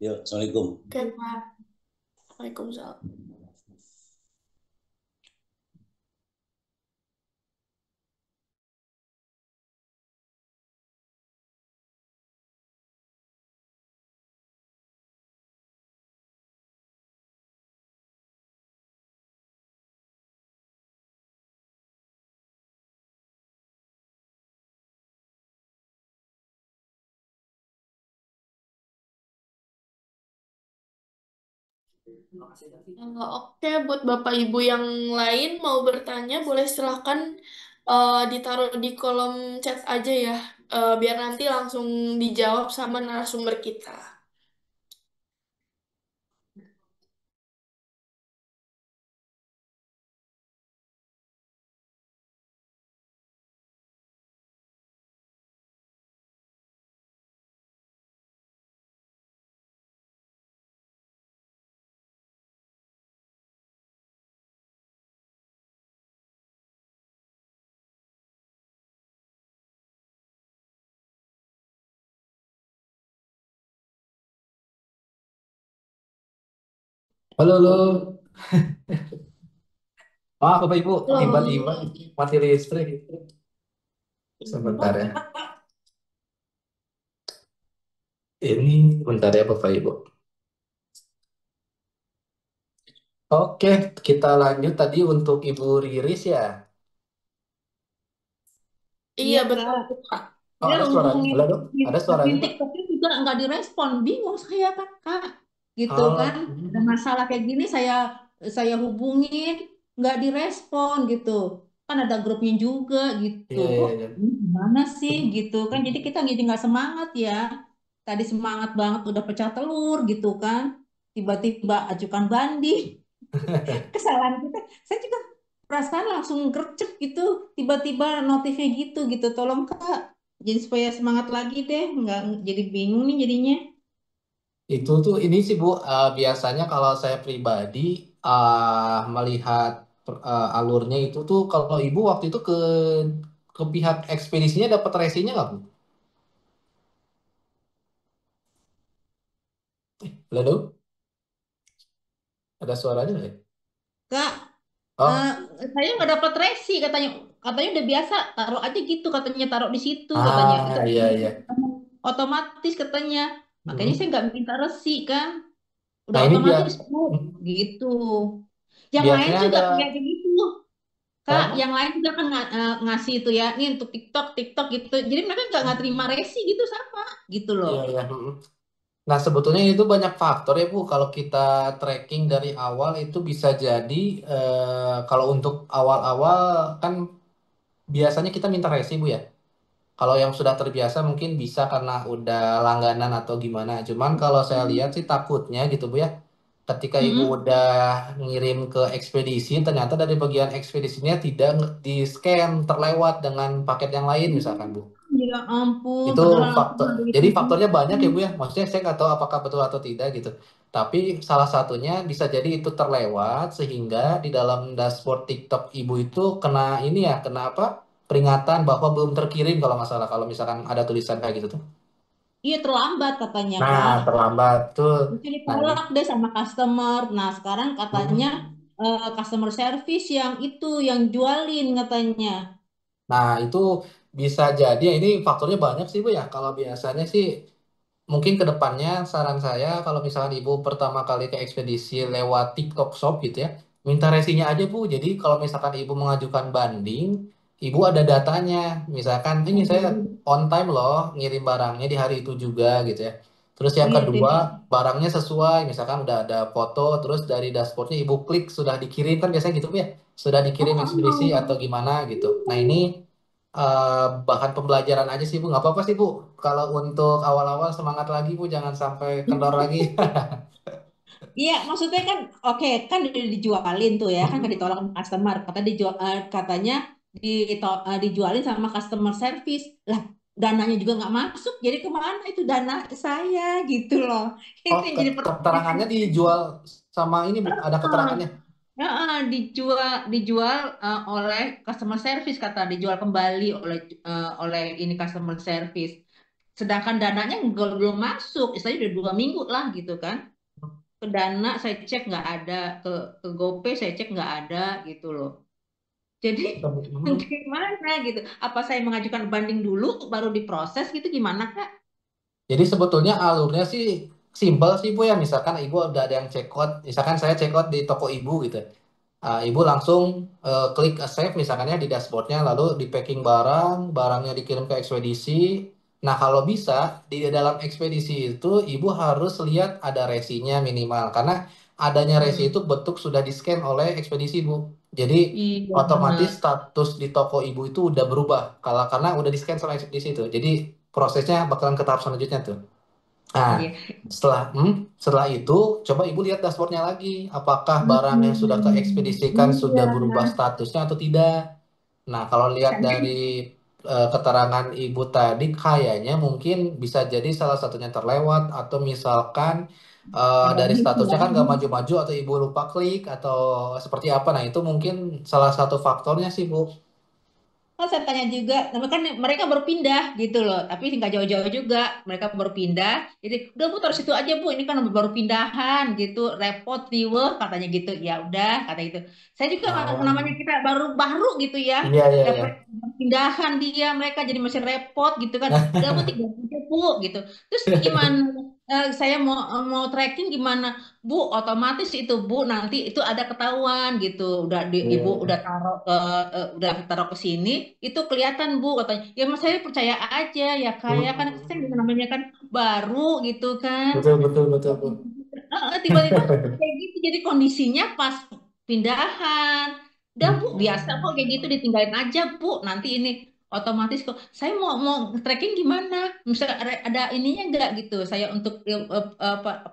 Yuk, assalamualaikum. Oke, Pak. Waalaikumsalam. Oke, buat Bapak Ibu yang lain mau bertanya, boleh silahkan ditaruh di kolom chat aja ya, biar nanti langsung dijawab sama narasumber kita. Halo, halo. Maaf, Bapak Ibu. Tiba-tiba Halo. mati listrik. Sebentar ya. Ini bentar ya, Bapak Ibu. Oke, kita lanjut tadi untuk Ibu Riris ya. Iya, Iya betul, Kak. Pak. Oh, Dia ada suaranya. hubungin Halo, dok. Ada suaranya, admin Pak. TikToknya juga nggak direspon. Bingung saya kan Kak. Gitu kan. Oh, Ada masalah kayak gini saya hubungin nggak direspon gitu. Kan ada grupnya juga gitu. iya, iya, Kok iya. ini gimana sih gitu kan. Jadi kita jadi nggak semangat ya. Tadi semangat banget udah pecah telur gitu kan. Tiba-tiba ajukan banding. Kesalahan kita. Saya juga perasaan langsung gercep gitu. Tiba-tiba notifnya gitu gitu. Tolong Kak. Jadi supaya semangat lagi deh, nggak jadi bingung nih jadinya. Itu tuh ini sih Bu, biasanya kalau saya pribadi melihat alurnya itu tuh kalau Ibu waktu itu ke pihak ekspedisinya dapat resinya nggak Bu? Lalu ada suaranya nggak ya? Kak, Oh, eh, saya nggak dapat resi katanya. Katanya udah biasa, taruh aja gitu katanya, taruh di situ katanya. Itu iya iya. otomatis katanya. Makanya saya Hmm. nggak minta resi kan. Udah Nah ini otomatis Bu, gitu. Yang lain biasanya juga ada kayak begitu. Kak, kenapa? yang lain juga kan ngasih itu ya, ini untuk TikTok, TikTok gitu. Jadi mereka nggak terima resi gitu sama, gitu loh. Iya iya. Nah, sebetulnya itu banyak faktor ya, Bu. Kalau kita tracking dari awal itu bisa jadi kalau untuk awal-awal kan biasanya kita minta resi, Bu ya. Kalau yang sudah terbiasa mungkin bisa karena udah langganan atau gimana. Cuman kalau saya lihat sih takutnya gitu, Bu ya. Ketika Ibu Mm-mm. udah ngirim ke ekspedisi, ternyata dari bagian ekspedisinya tidak di-scan, terlewat dengan paket yang lain misalkan, Bu. Ya ampun, Itu padahal aku faktor. hari itu Jadi faktornya banyak ya booking. Bu ya. Maksudnya saya nggak tahu apakah betul atau tidak gitu. Tapi salah satunya bisa jadi itu terlewat sehingga di dalam dashboard TikTok Ibu itu kena ini ya, kena apa? Peringatan bahwa belum terkirim kalau nggak salah. Kalau misalkan ada tulisan kayak gitu tuh. Iya terlambat katanya Nah, Kak. terlambat tuh. Itu Nah, ini. ditolak deh sama customer. Nah sekarang katanya Hmm. customer service yang itu yang jualin katanya. Nah, itu bisa jadi ya ini faktornya banyak sih Bu ya. Kalau biasanya sih mungkin ke depannya saran saya kalau misalkan ibu pertama kali ke ekspedisi lewat TikTok Shop gitu ya, minta resinya aja Bu. Jadi kalau misalkan ibu mengajukan banding, ibu ada datanya. Misalkan ini Oh, saya iya, on time loh ngirim barangnya di hari itu juga gitu ya. Terus yang iya, kedua, iya. barangnya sesuai, misalkan udah ada foto, terus dari dashboardnya ibu klik sudah dikirim kan biasanya gitu Bu ya, sudah Oh, dikirim ekspedisi atau oh. gimana gitu. Nah ini bahan pembelajaran aja sih Bu, nggak apa-apa sih Bu. Kalau untuk awal-awal semangat lagi Bu, jangan sampai kendor lagi. Iya, maksudnya kan, oke, kan udah dijualin tuh ya, kan ditolak sama customer, katanya dijualin sama customer service. Lah, dananya juga nggak masuk, jadi kemana itu dana saya gitu loh. Oh, Itu yang jadi pertanyaan. keterangannya dijual sama ini Bu, ada keterangannya. Dijual dijual oleh customer service kata dijual kembali oleh ini customer service. Sedangkan dananya belum masuk, istilahnya udah 2 minggu lah gitu kan. Ke Dana saya cek nggak ada, ke GoPay saya cek nggak ada gitu loh. Jadi Hmm. gimana gitu? Apa saya mengajukan banding dulu baru diproses gitu gimana Kak? Jadi sebetulnya alurnya sih simpel sih Bu ya. Misalkan Ibu udah ada yang check out, misalkan saya check out di toko Ibu gitu. Ibu langsung klik save misalkannya di dashboardnya, lalu di packing barang, barangnya dikirim ke ekspedisi. Nah kalau bisa di dalam ekspedisi itu Ibu harus lihat ada resinya minimal, karena adanya resi Hmm. itu bentuk sudah di scan oleh ekspedisi Bu. Jadi Iya otomatis benar. status di toko Ibu itu udah berubah, kalau karena udah di scan sama ekspedisi itu. Jadi prosesnya bakalan ke tahap selanjutnya tuh. Nah, Iya. setelah itu coba Ibu lihat dashboardnya lagi. Apakah barang yang sudah keekspedisikan Iya. sudah berubah statusnya atau tidak? Nah, kalau lihat dari keterangan Ibu tadi, kayaknya mungkin bisa jadi salah satunya terlewat atau misalkan dari Habis statusnya ya. kan nggak maju-maju atau Ibu lupa klik atau seperti apa. Nah, itu mungkin salah satu faktornya sih, Bu. Oh, saya tanya juga, tapi kan mereka berpindah gitu loh, tapi nggak jauh-jauh juga, mereka berpindah. Jadi udah Bu taruh situ aja Bu, ini kan baru pindahan gitu, repot riweh katanya gitu. Ya udah kata gitu. Saya juga namanya Oh, kita baru-baru gitu ya, iya, iya, iya. dapat pindahan dia mereka jadi masih repot gitu kan. Udah Bu tinggal aja Bu gitu. Terus gimana? Saya mau tracking gimana? Bu, otomatis itu Bu nanti itu ada ketahuan gitu. Ibu Iya. udah taruh ke sini, itu kelihatan Bu katanya. Ya Mas saya percaya aja ya kayak kan saya juga Hmm. namanya kan baru gitu kan. Betul, betul, betul, Bu. Tiba-tiba kayak gitu jadi kondisinya pas pindahan. Udah Bu biasa kok kayak gitu Hmm. ditinggalin aja Bu. Nanti ini otomatis kok. Saya mau tracking gimana? Misal ada ininya enggak gitu. Saya untuk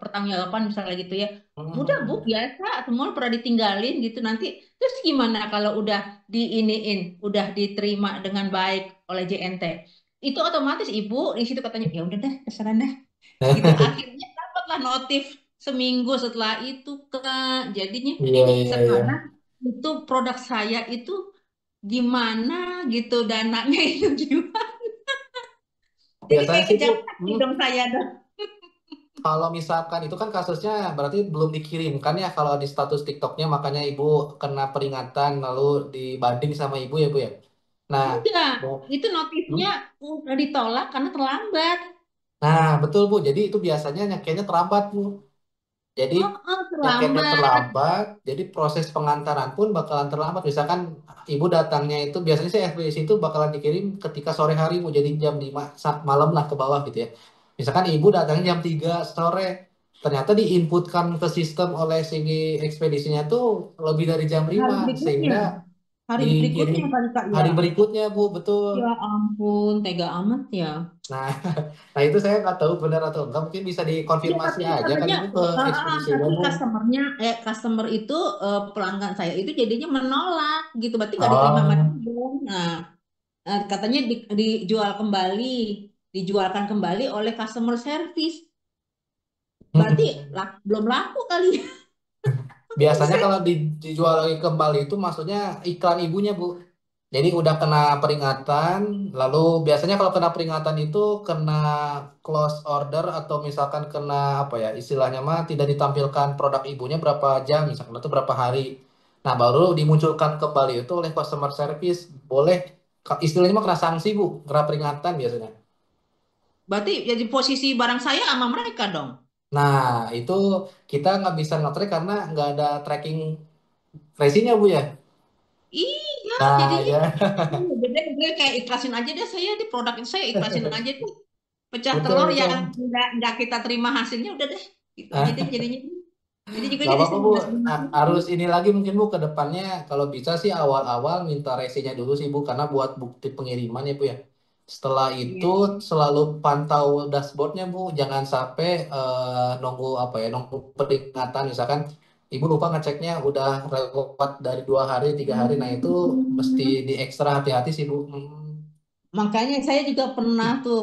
pertanggungjawaban misalnya gitu ya. Udah Bu Hmm. biasa semua pernah ditinggalin gitu nanti terus gimana kalau udah diiniin, udah diterima dengan baik oleh JNT. Itu otomatis Ibu di situ katanya ya udah deh terserah deh gitu akhirnya lah notif seminggu setelah itu, Kak. Jadinya Iya, iya, iya. sekarang itu produk saya itu gimana gitu dananya itu gimana. Jadi Biasanya kayak sih Bu, kejar taksi dong saya dong. kalau misalkan itu kan kasusnya berarti belum dikirimkan ya kalau di status TikToknya, makanya Ibu kena peringatan lalu dibanding sama Ibu ya Bu ya. Nah, Enggak, Bu. itu Hmm? notifnya udah ditolak karena terlambat. Nah, betul Bu. Jadi itu biasanya nyakitnya terlambat Bu. Jadi Oh, oh, nyakitnya terlambat. terlambat, jadi proses pengantaran pun bakalan terlambat. Misalkan Ibu datangnya itu biasanya sih FBS itu bakalan dikirim ketika sore hari Bu, jadi jam 5 malam lah ke bawah gitu ya. Misalkan Ibu datangnya jam 3 sore, ternyata diinputkan ke sistem oleh si ekspedisinya tuh lebih dari jam Hari 5 berikutnya, sehingga hari dikirim berikutnya kali Kak ya. hari berikutnya Bu, betul. Ya ampun, tega amat ya. Nah, nah itu saya nggak tahu benar atau enggak, mungkin bisa Iya, dikonfirmasi tapi aja kan katanya, Ibu ke ekspedisinya tapi Bu. customer itu pelanggan saya itu jadinya menolak gitu, berarti nggak diterima sama Oh. dia dong. Nah, katanya dijual kembali, dijualkan kembali oleh customer service. Berarti belum laku kali ya. Biasanya kalau dijual lagi kembali itu maksudnya iklan ibunya, Bu. Jadi udah kena peringatan, lalu biasanya kalau kena peringatan itu kena close order atau misalkan kena apa ya, istilahnya mah tidak ditampilkan produk ibunya berapa jam misalkan atau berapa hari. Nah, baru dimunculkan kembali itu oleh customer service. Boleh istilahnya mah kena sanksi, Bu, kena peringatan biasanya. Berarti jadi posisi barang saya sama mereka dong. Nah, itu kita nggak bisa nge-track karena nggak ada tracking tracing-nya, Bu ya. Iya, Nah, jadinya ya. beda gue kayak ikhlasin aja deh saya di produk itu saya ikhlasin aja deh. Pecah telur Betul, yang betul. nggak kita terima hasilnya udah deh. Gitu aja deh jadinya. Jadi juga Nggak jadi apa-apa saya Bu. nggak terima kasih. Harus ini lagi mungkin Bu ke depannya kalau bisa sih awal-awal minta resinya dulu sih Bu karena buat bukti pengiriman ya Bu ya. Setelah itu Iya. selalu pantau dashboardnya Bu. Jangan sampai nunggu apa ya nunggu peringatan misalkan Ibu lupa ngeceknya udah lewat dari 2 hari 3 hari. Nah itu mesti Hmm. di ekstra hati-hati sih Bu. Makanya saya juga pernah tuh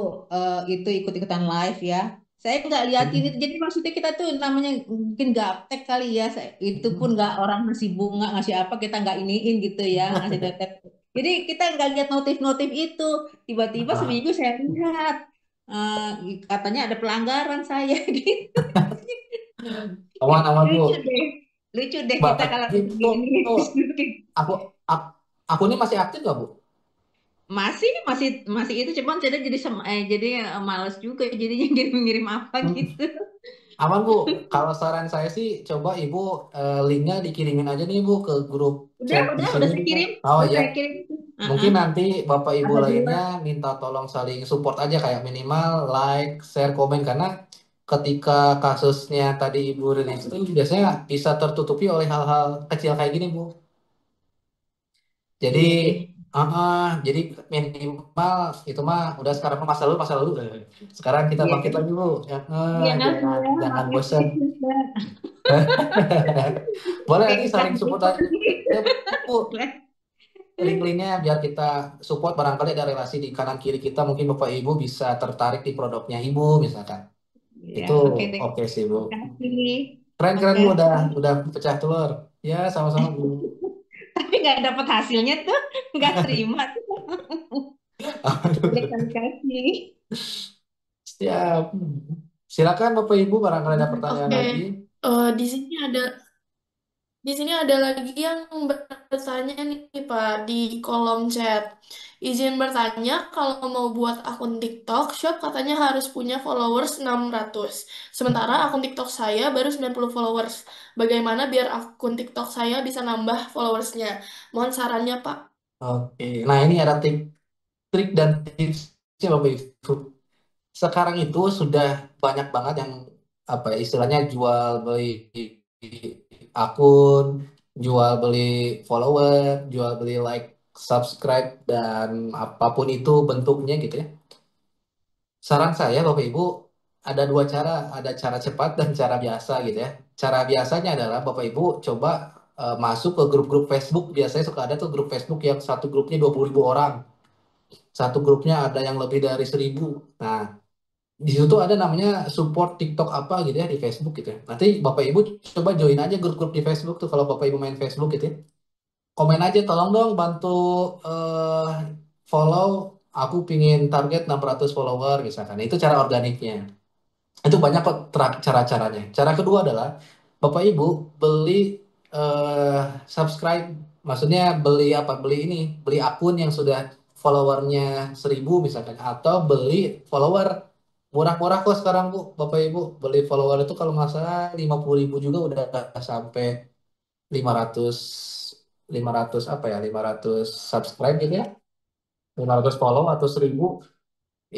itu ikut-ikutan live ya. Saya nggak liatin itu. Jadi maksudnya kita tuh namanya mungkin gaptek kali ya. Itu pun nggak orang ngasih bunga, ngasih apa kita nggak iniin gitu ya, ngasih tetep. Jadi kita nggak lihat notif-notif itu. Tiba-tiba Ah, seminggu saya lihat eh, katanya ada pelanggaran saya gitu. aman-aman Lucu Bu. deh. Lucu deh kita kalau Berarti tuh begini. aku, aku, aku ini masih aktif nggak Bu? Masih, masih, masih itu cuman jadi males juga jadinya ngirim-ngirim apa gitu. Aman Bu, kalau saran saya sih coba Ibu linknya dikirimin aja nih Bu ke grup Udah, chat di udah, sini udah saya Bu. kirim, Oh udah ya, saya kirim. Heeh. mungkin nanti Bapak Ibu Ada dua. lainnya minta tolong saling support aja kayak minimal like, share, komen karena ketika kasusnya tadi Ibu rilis itu biasanya bisa tertutupi oleh hal-hal kecil kayak gini Bu. Jadi Iya deh. jadi minimal itu mah udah sekarang mah masa lalu. Sekarang kita Iya bangkit deh. lagi Bu. Iya, Jangan ya, jangan bosan. makasih juga. Boleh Kayak nanti iklan saling support gitu. aja Bu. Link-linknya biar kita support barangkali ada relasi di kanan kiri kita mungkin Bapak Ibu bisa tertarik di produknya Ibu misalkan. Ya, Itu oke deh. oke sih Bu. Makasih. Keren-keren Bu Makasih. udah pecah telur. Ya sama-sama Bu. Tapi nggak dapat hasilnya tuh, nggak terima tuh. Udah Aduh. kali kasih. Siap. Silakan Bapak Ibu barangkali ada pertanyaan Oke, lagi. di sini ada lagi yang bertanya nih Pak di kolom chat. Izin bertanya, kalau mau buat akun TikTok Shop katanya harus punya followers 600. Sementara akun TikTok saya baru 90 followers. Bagaimana biar akun TikTok saya bisa nambah followersnya? Mohon sarannya Pak. Oke. Nah, ini ada trik dan tipsnya Bapak Ibu. Sekarang itu sudah banyak banget yang apa ya, istilahnya jual beli akun, jual beli follower, jual beli like, subscribe dan apapun itu bentuknya gitu ya. Saran saya Bapak Ibu ada dua cara, ada cara cepat dan cara biasa gitu ya. Cara biasanya adalah Bapak Ibu coba masuk ke grup-grup Facebook. Biasanya suka ada tuh grup Facebook yang satu grupnya 20.000 orang, satu grupnya ada yang lebih dari 1.000. Nah, di situ tuh ada namanya support TikTok apa gitu ya di Facebook gitu ya. Nanti Bapak Ibu coba join aja grup-grup di Facebook tuh kalau Bapak Ibu main Facebook gitu ya. Komen aja tolong dong bantu eh, follow, aku pingin target 600 follower misalkan. Itu cara organiknya. Itu banyak kok cara-caranya. Cara kedua adalah Bapak Ibu beli eh, subscribe, maksudnya beli apa? Beli ini, beli akun yang sudah followernya 1000 misalkan, atau beli follower murah-murah kok sekarang Bu, Bapak Ibu beli follower itu kalau nggak salah 50.000 juga udah sampai 500 500 apa ya 500 subscribe gitu ya, 500 follow atau 1000.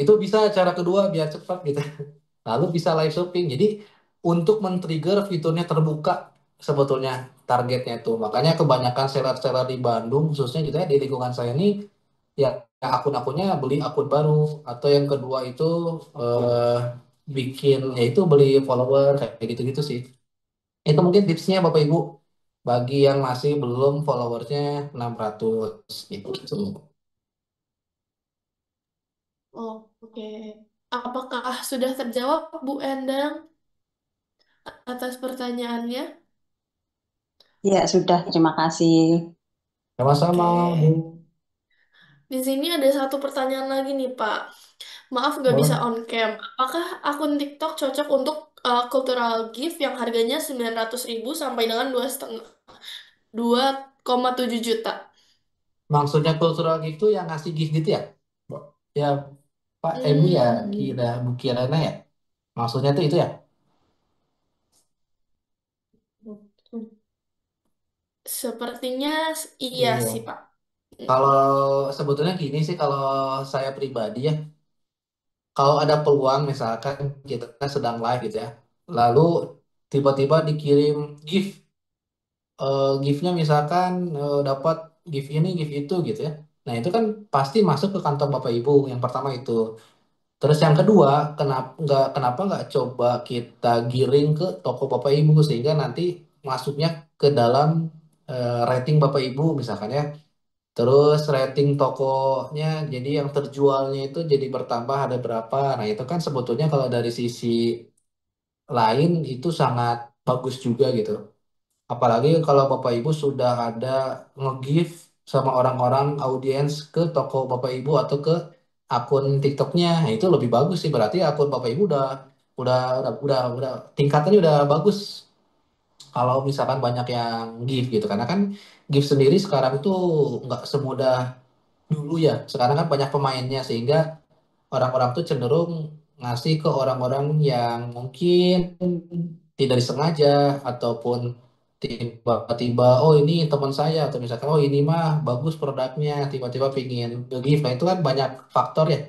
Itu bisa cara kedua biar cepat gitu. Lalu bisa live shopping. Jadi untuk men-trigger fiturnya terbuka sebetulnya targetnya tuh. Makanya kebanyakan seller-seller di Bandung khususnya gitu ya di lingkungan saya ini ya akun-akunnya beli akun baru, atau yang kedua itu eh, bikin yaitu beli follower kayak gitu-gitu sih. Itu mungkin tipsnya Bapak Ibu bagi yang masih belum followersnya 600 gitu. Oh, oke. Apakah sudah terjawab, Bu Endang, atas pertanyaannya? Ya, sudah. Terima kasih. Sama-sama, Bu. Oke. Di sini ada satu pertanyaan lagi nih, Pak. Maaf nggak bisa Boleh. on cam. Apakah akun TikTok cocok untuk cultural gift yang harganya 900.000 sampai dengan 2,7 juta? Maksudnya cultural itu yang ngasih gift gitu ya? Ya, Pak Bu ya, Hmm, kira Bu Kirana ya. Maksudnya tuh itu ya. sepertinya iya sih, Iya. Pak. Kalau sebetulnya gini sih kalau saya pribadi ya, kalau ada peluang misalkan kita sedang live gitu ya, lalu tiba-tiba dikirim gift, giftnya misalkan dapat gift ini, gift itu gitu ya. Nah itu kan pasti masuk ke kantong Bapak Ibu yang pertama itu. Terus yang kedua, kenapa nggak coba kita giring ke toko Bapak Ibu sehingga nanti masuknya ke dalam rating Bapak Ibu misalkan ya. Terus rating tokonya jadi yang terjualnya itu jadi bertambah ada berapa. Nah, itu kan sebetulnya kalau dari sisi lain itu sangat bagus juga gitu. Apalagi kalau Bapak Ibu sudah ada nge-give sama orang-orang audiens ke toko Bapak Ibu atau ke akun TikToknya. Nah, itu lebih bagus sih. Berarti akun Bapak Ibu udah tingkatannya udah bagus. Kalau misalkan banyak yang give gitu, karena kan give sendiri sekarang tuh nggak semudah dulu ya. Sekarang kan banyak pemainnya sehingga orang-orang tuh cenderung ngasih ke orang-orang yang mungkin tidak disengaja, ataupun tiba-tiba oh ini teman saya, atau misalkan oh ini mah bagus produknya tiba-tiba pingin nge-give. Nah itu kan banyak faktor ya.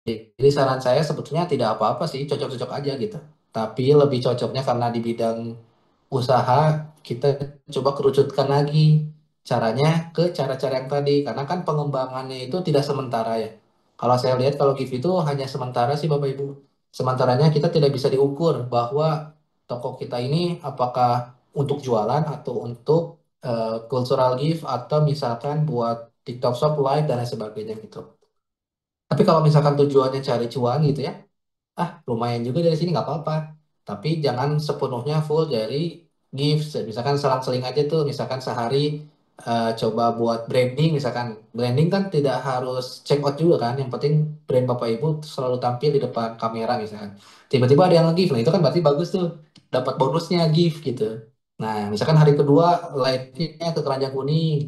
Jadi saran saya sebetulnya tidak apa-apa sih, cocok-cocok aja gitu. Tapi lebih cocoknya karena di bidang usaha, kita coba kerucutkan lagi caranya ke cara-cara yang tadi. Karena kan pengembangannya itu tidak sementara ya. Kalau saya lihat kalau gift itu hanya sementara sih Bapak Ibu. Sementaranya kita tidak bisa diukur bahwa toko kita ini apakah untuk jualan atau untuk cultural gift atau misalkan buat TikTok Shop Live dan lain sebagainya gitu. Tapi kalau misalkan tujuannya cari cuan gitu ya, lumayan juga dari sini nggak apa-apa. Tapi jangan sepenuhnya full dari gift. Misalkan selang-seling aja tuh, misalkan sehari coba buat branding. Misalkan branding kan tidak harus check out juga kan, yang penting brand Bapak Ibu selalu tampil di depan kamera misalkan. Tiba-tiba ada yang nge-gift, nah itu kan berarti bagus tuh, dapat bonusnya gift gitu. Nah misalkan hari kedua live-nya ke Keranjang Kuning,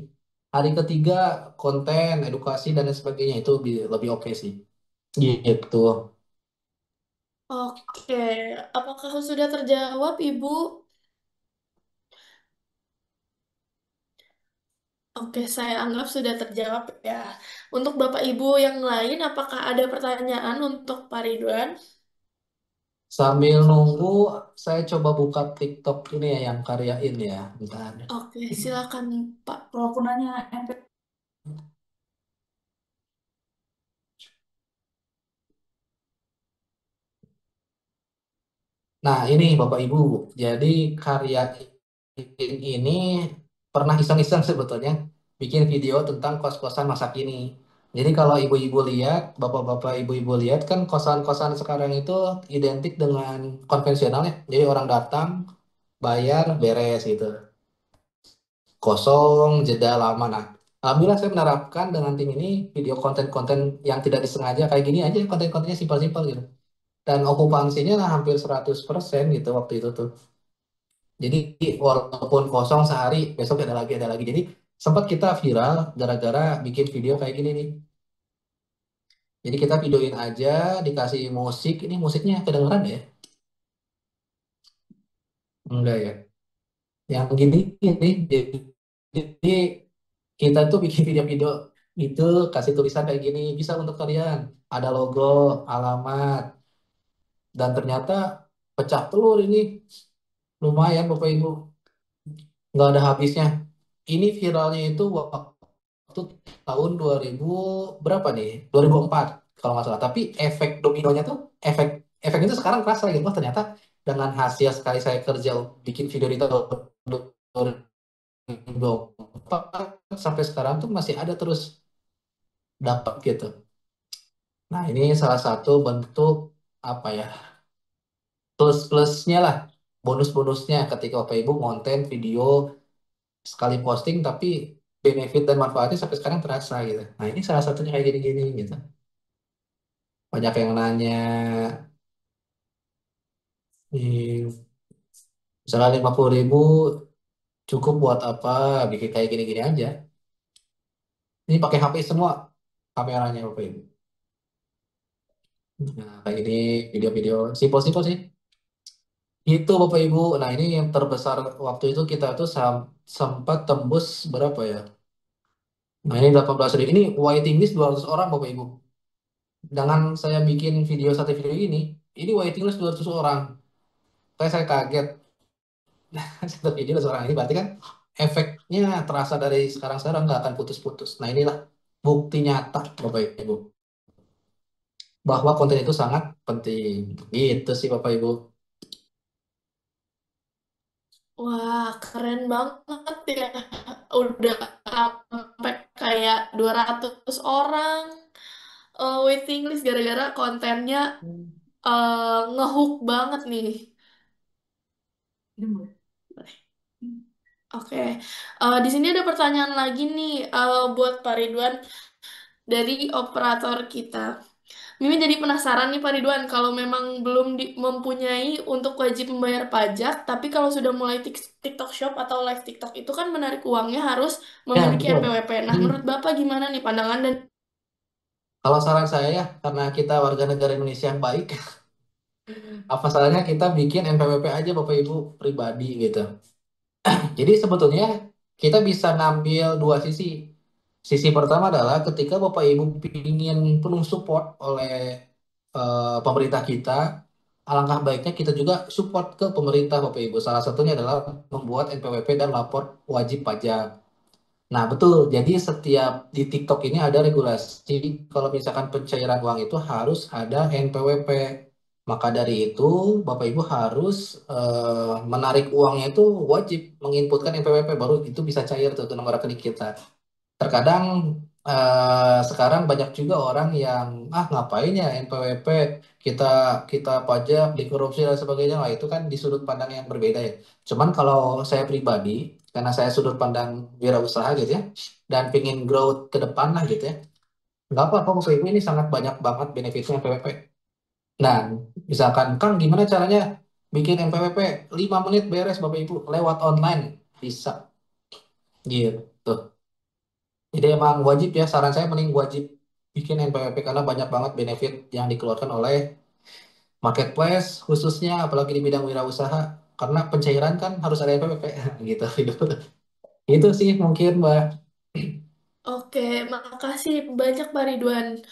hari ketiga konten edukasi dan lain sebagainya, itu lebih oke sih gitu. Oke, apakah sudah terjawab, Ibu? Oke, saya anggap sudah terjawab ya. Untuk Bapak Ibu yang lain, apakah ada pertanyaan untuk Pak Ridwan? Sambil nunggu, saya coba buka TikTok ini ya yang karyain ya. Bentar. Oke, silakan Pak. Kalau aku nanya, Nah, ini Bapak Ibu. Jadi karya ini pernah iseng-iseng sebetulnya bikin video tentang kos-kosan masa kini. Jadi kalau ibu-ibu lihat, bapak-bapak ibu-ibu lihat kan kosan-kosan sekarang itu identik dengan konvensional ya. Jadi orang datang, bayar, beres gitu. Kosong, jeda lama. Nah, alhamdulillah saya menerapkan dengan tim ini video konten-konten yang tidak disengaja kayak gini aja, konten-kontennya simpel-simpel gitu. Dan okupansinya hampir 100% gitu waktu itu tuh. Jadi walaupun kosong sehari, besok ada lagi, ada lagi. Jadi sempat kita viral gara-gara bikin video kayak gini nih. Jadi kita videoin aja, dikasih musik. Ini musiknya kedengeran ya? Enggak ya. Yang gini, ini. Jadi kita tuh bikin video-video itu, kasih tulisan kayak gini. Bisa untuk kalian. Ada logo, alamat. Dan ternyata pecah telur ini. Lumayan Bapak Ibu. Nggak ada habisnya. Ini viralnya itu waktu tahun 2000 berapa nih? 2004 kalau nggak salah. Tapi efek dominonya tuh efek efeknya tuh sekarang kerasa gitu. Wah, ternyata dengan hasil sekali saya kerja bikin video di tahun 2024 sampai sekarang tuh masih ada terus dapat gitu. Nah, ini salah satu bentuk apa ya? Plus-plusnya lah. Bonus-bonusnya ketika Bapak Ibu konten video sekali posting tapi benefit dan manfaatnya sampai sekarang terasa gitu. Nah, ini salah satunya kayak gini-gini gitu. Banyak yang nanya, misalnya 50.000 cukup buat apa? Bikin kayak gini-gini aja. Ini pakai HP semua kameranya Bapak Ibu. Nah, kayak gini video-video simpel-simpel sih. Itu Bapak Ibu. Nah, ini yang terbesar waktu itu kita tuh sempat tembus berapa ya? Nah, ini 18.000. Ini waiting list 200 orang Bapak Ibu. Dengan saya bikin video satu video ini waiting list 200 orang. Saya kaget. Satu video seorang ini berarti kan efeknya terasa dari sekarang-sekarang nggak akan putus-putus. Nah, inilah bukti nyata Bapak Ibu bahwa konten itu sangat penting. Gitu sih Bapak Ibu. Wah, keren banget ya. Udah sampai kayak 200 orang waiting list gara-gara kontennya ngehook banget nih. Oke, di sini ada pertanyaan lagi nih buat Pak Ridwan dari operator kita. Mimin jadi penasaran nih Pak Ridwan, kalau memang belum mempunyai untuk wajib membayar pajak, tapi kalau sudah mulai TikTok Shop atau live TikTok itu kan menarik uangnya harus Ya, memiliki betul. NPWP. Nah, menurut Bapak gimana nih pandangan dan Kalau saran saya ya, karena kita warga negara Indonesia yang baik, apa salahnya kita bikin NPWP aja Bapak Ibu pribadi gitu. Jadi sebetulnya kita bisa ngambil dua sisi. Sisi pertama adalah ketika Bapak Ibu ingin penuh support oleh pemerintah kita, alangkah baiknya kita juga support ke pemerintah Bapak Ibu. Salah satunya adalah membuat NPWP dan lapor wajib pajak. Nah, betul. Jadi setiap di TikTok ini ada regulasi kalau misalkan pencairan uang itu harus ada NPWP. Maka dari itu, Bapak Ibu harus menarik uangnya itu wajib menginputkan NPWP baru itu bisa cair tuh ke nomor rekening kita. Terkadang sekarang banyak juga orang yang ngapain ya NPWP kita kita pajak dikorupsi dan sebagainya. Nah, itu kan di sudut pandang yang berbeda ya. Cuman kalau saya pribadi karena saya sudut pandang wirausaha gitu ya dan pingin growth ke depan lah gitu ya. Nggak apa-apa Bapak Ibu ini sangat banyak banget benefitnya NPWP. Nah, misalkan Kang gimana caranya bikin NPWP 5 menit beres Bapak Ibu lewat online bisa gitu. Jadi emang wajib ya, saran saya mending wajib bikin NPWP karena banyak banget benefit yang dikeluarkan oleh marketplace khususnya apalagi di bidang wirausaha karena pencairan kan harus ada NPWP gitu. Itu sih mungkin Mbak. Oke, makasih banyak Pak Ridwan.